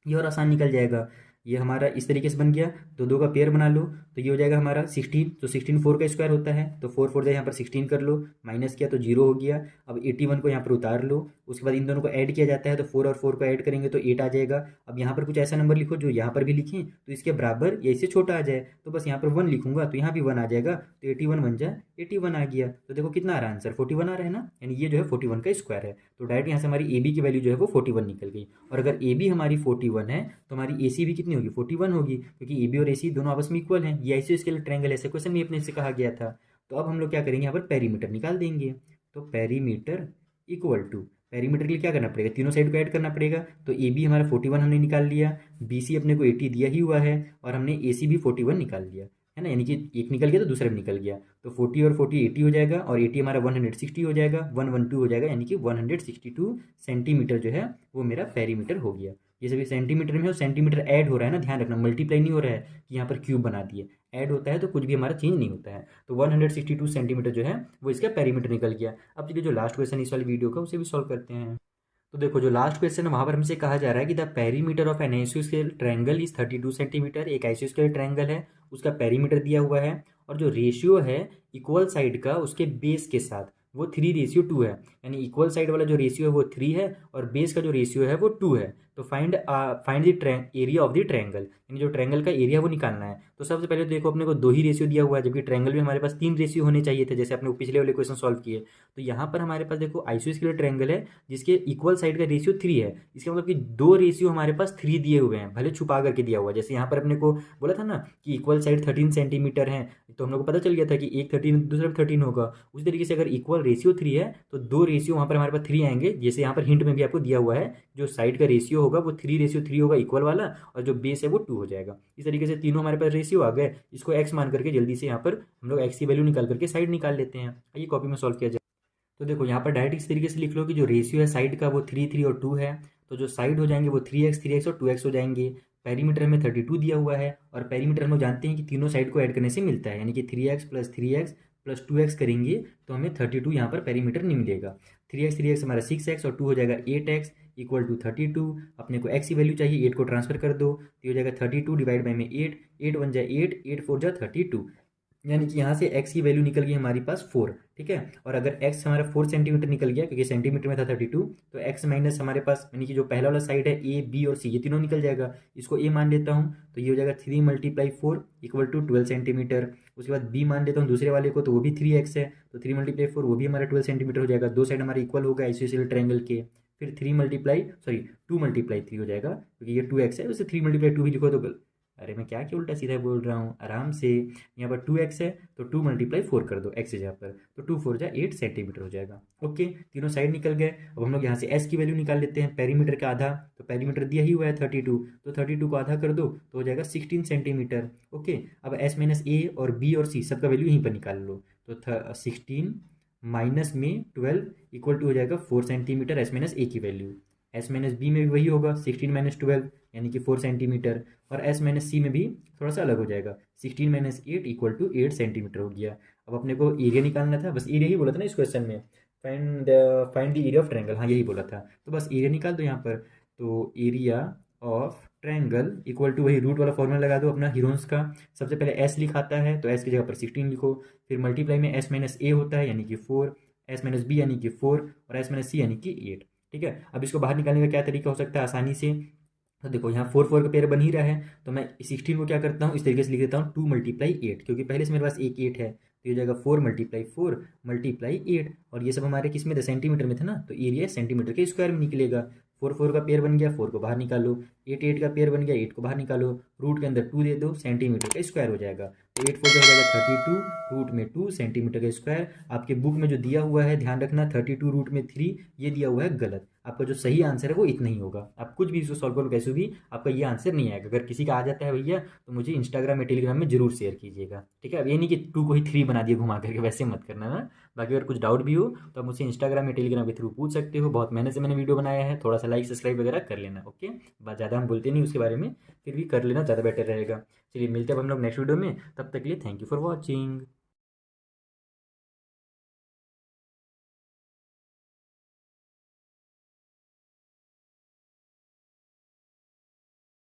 ये और आसान निकल जाएगा। ये हमारा इस तरीके से बन गया, तो दो का पेयर बना लो, तो ये हो जाएगा हमारा 16, तो 16 4 का स्क्वायर होता है, तो 4 4 यहाँ पर 16 कर लो, माइनस किया तो 0 हो गया। अब 81 को यहाँ पर उतार लो, उसके बाद इन दोनों को ऐड किया जाता है, तो 4 और 4 को ऐड करेंगे तो 8 आ जाएगा। अब यहाँ पर कुछ ऐसा नंबर लिखो जो यहाँ पर भी लिखें तो इसके बराबर या इससे छोटा आ जाए, तो बस यहाँ पर 1 लिखूंगा तो यहाँ भी 1 आ जाएगा, तो 81 बन जाए 81 आ गया। तो देखो कितना आ रहा है आंसर, 41 आ रहा है ना, यानी ये जो है 41 का स्क्वायर है। तो डायरेक्ट यहाँ से हमारी ए बी की वैल्यू जो है वो 41 निकल गई। और अगर ए बी हमारी 41 है तो हमारी ए सी भी कितनी होगी, 41 होगी, क्योंकि ए बी और ए सी दोनों आपस में इक्वल हैं। ये आइसोस्केलेस ट्रायंगल ऐसे क्वेश्चन में अपने से कहा गया था। तो अब हम लोग क्या करेंगे, यहाँ पर पेरीमीटर निकाल देंगे। तो पेरीमीटर इक्वल टू, पेरीमीटर के लिए क्या करना पड़ेगा, तीनों साइड को ऐड करना पड़ेगा। तो ए बी हमारा 41 हमने निकाल लिया, बी सी अपने को 80 दिया ही हुआ है, और हमने ए सी भी 41 निकाल लिया है ना, यानी कि एक निकल गया तो दूसरा भी निकल गया। तो 40 और 40 80 हो जाएगा, और 80 हमारा 160 हो जाएगा, 112 हो जाएगा, यानी कि 162 सेंटीमीटर जो है वो मेरा पेरीमीटर हो गया। ये सभी सेंटीमीटर में हो, सेंटीमीटर ऐड हो रहा है ना, ध्यान रखना, मल्टीप्लाई नहीं हो रहा है कि यहाँ पर क्यूब बना दिए, ऐड होता है तो कुछ भी हमारा चेंज नहीं होता है। तो 162 सेंटीमीटर जो है वो इसका पेरीमीटर निकल गया। अब चलिए जो लास्ट क्वेश्चन इस वाली वीडियो का उसे भी सॉल्व करते हैं। तो देखो जो लास्ट क्वेश्चन है वहाँ पर हमसे कहा जा रहा है कि द पेरीमीटर ऑफ एन आइसोस्केल ट्रायंगल इज 32 सेंटीमीटर। एक आइसोस्केल ट्रायंगल है, उसका पेरीमीटर दिया हुआ है, और जो रेशियो है इक्वल साइड का उसके बेस के साथ वो 3:2 है, यानी इक्वल साइड वाला जो रेशियो है वो 3 है और बेस का जो रेशियो है वो 2 है। तो find the area of the triangle, यानी जो ट्रायंगल का एरिया वो निकालना है। तो सबसे पहले तो देखो अपने को 2 ही रेशियो दिया हुआ है, जबकि ट्रायंगल में हमारे पास 3 रेशियो होने चाहिए थे, जैसे अपने पिछले वाले क्वेश्चन सॉल्व किए। तो यहाँ पर हमारे पास देखो आइसोस्केलेस ट्रायंगल है जिसके इक्वल साइड का रेशियो 3 है, इसका मतलब कि 2 रेशियो हमारे पास 3 दिए हुए हैं, भले छुपा करके दिया हुआ है। जैसे यहाँ पर अपने को बोला था ना कि इक्वल साइड 13 सेंटीमीटर है, तो हम लोग को पता चल गया था कि एक 13 दूसरा 13 होगा। उसी तरीके से अगर इक्वल रेशियो 3 है तो 2 रेशियो वहाँ पर हमारे पास 3 आएंगे, जैसे यहाँ पर हिंट में भी आपको दिया हुआ है, जो साइड का रेशियो होगा वो 3:3 होगा इक्वल वाला, और जो बेस है वो 2 हो जाएगा। इस तरीके से तीनों हमारे पास रेशियो आ गए, इसको एक्स मान करके जल्दी से यहाँ पर हम लोग एक्स की वैल्यू निकाल करके साइड निकाल लेते हैं। ये कॉपी में सॉल्व किया जाए। तो देखो यहाँ पर डायरेक्ट इस तरीके से लिख लो कि जो रेशियो है साइड का वो 3 3 और 2 है, तो जो साइड हो जाएंगे वो 3x और 2x हो जाएंगे। पेरीमीटर हमें 32 दिया हुआ है, और पेरीमीटर हम लोग जानते हैं कि तीनों साइड को ऐड करने से मिलता है, यानी कि 3x प्लस 2x करेंगे तो हमें 32 यहाँ पर पेरीमीटर नहीं मिलेगा। 3x हमारा 6x और 2 हो जाएगा 8x इक्वल टू 32। अपने को x की वैल्यू चाहिए, 8 को ट्रांसफर कर दो तो हो जाएगा 32 डिवाइड बाई में 8, 8 1 जा 8, 8 4 जा 32, यानी कि यहाँ से x की वैल्यू निकल गई हमारे पास 4। ठीक है, और अगर x हमारा 4 सेंटीमीटर निकल गया, क्योंकि सेंटीमीटर में था 32, तो x माइनस हमारे पास यानी कि जो पहला वाला साइड है a b और c ये तीनों निकल जाएगा। इसको a मान लेता हूँ तो ये हो जाएगा 3 × 4 इक्वल टू 12 सेंटीमीटर। उसके बाद b मान लेता हूँ दूसरे वाले को, तो वो भी 3x है, तो 3 × 4 वो भी हमारा 12 सेंटीमीटर हो जाएगा। दो साइड हमारे इक्वल होगा आइसोसेलेस ट्रायंगल के। फिर 2 × 3 हो जाएगा, क्योंकि ये 2x है, वैसे 3 × 2 भी लिखो तो अरे मैं क्या उल्टा सीधा बोल रहा हूँ, आराम से। यहाँ पर 2x है तो 2 × 4 कर दो x जहाँ पर, तो 2 4 जा 8 सेंटीमीटर हो जाएगा। ओके, तीनों साइड निकल गए। अब हम लोग यहाँ से s की वैल्यू निकाल लेते हैं, पेरीमीटर का आधा, तो पेरीमीटर दिया ही हुआ है 32, तो 32 को आधा कर दो तो हो जाएगा 16 सेंटीमीटर। ओके, अब s माइनस a और b और c सबका वैल्यू यहीं पर निकाल लो, तो 16 माइनस में 12 इक्वल टू हो जाएगा 4 सेंटीमीटर s माइनस a की वैल्यू। s माइनस बी में भी वही होगा, 16 माइनस 12 यानी कि 4 सेंटीमीटर, और s माइनस सी में भी थोड़ा सा अलग हो जाएगा, 16 माइनस 8 इक्वल टू 8 सेंटीमीटर हो गया। अब अपने को एरिया निकालना था, बस एरिया ही बोला था ना इस क्वेश्चन में, find the area of triangle, हाँ यही बोला था, तो बस एरिया निकाल दो यहाँ पर। तो area of triangle equal to वही रूट वाला फॉर्मूला लगा दो अपना हीरोन्स का। सबसे पहले s लिखाता है तो s की जगह पर 16 लिखो, फिर मल्टीप्लाई में s माइनस a होता है यानी कि 4, s माइनस b यानी कि 4, और s माइनस c यानी कि 8। ठीक है, अब इसको बाहर निकालने का क्या तरीका हो सकता है आसानी से, तो देखो यहाँ 4 4 का पेयर बन ही रहा है, तो मैं 16 को क्या करता हूँ इस तरीके से लिख देता हूँ 2 × 8, क्योंकि पहले से मेरे पास एक 8 है, तो ये जाएगा 4 × 4 × 8, और ये सब हमारे किस में थे, सेंटीमीटर में थे ना, तो एरिया सेंटीमीटर के स्क्वायर में निकलेगा। 4 4 का पेयर बन गया, 4 को बाहर निकालो, 8 8 का पेयर बन गया, 8 को बाहर निकालो, रूट के अंदर 2 दे दो, सेंटीमीटर का स्क्वायर हो जाएगा, तो 8 4 का हो जाएगा 32, रूट में 2 सेंटीमीटर का स्क्वायर। आपके बुक में जो दिया हुआ है ध्यान रखना 32 रूट में 3 ये दिया हुआ है गलत, आपका जो सही आंसर है वो इतना ही होगा। आप कुछ भी इसको सॉल्व करो कैसे भी आपका ये आंसर नहीं आएगा। अगर किसी का आ जाता है भैया तो मुझे इंस्टाग्राम या टेलीग्राम में जरूर शेयर कीजिएगा। ठीक है, अब ये नहीं कि 2 को ही 3 बना दिए घुमा करके, वैसे मत करना ना। बाकी अगर कुछ डाउट भी हो तो आप मुझे इंस्टाग्राम या टेलीग्राम के थ्रू पूछ सकते हो, बहुत मेहनत से मैंने वीडियो बनाया है, थोड़ा सा लाइक सब्सक्राइब वगैरह कर लेना। ओके, बात ज़्यादा हम बोलते नहीं उसके बारे में, फिर भी कर लेना, ज़्यादा बेटर रहेगा। चलिए मिलते हैं अब हम लोग नेक्स्ट वीडियो में, तब तक के लिए थैंक यू फॉर वॉचिंग।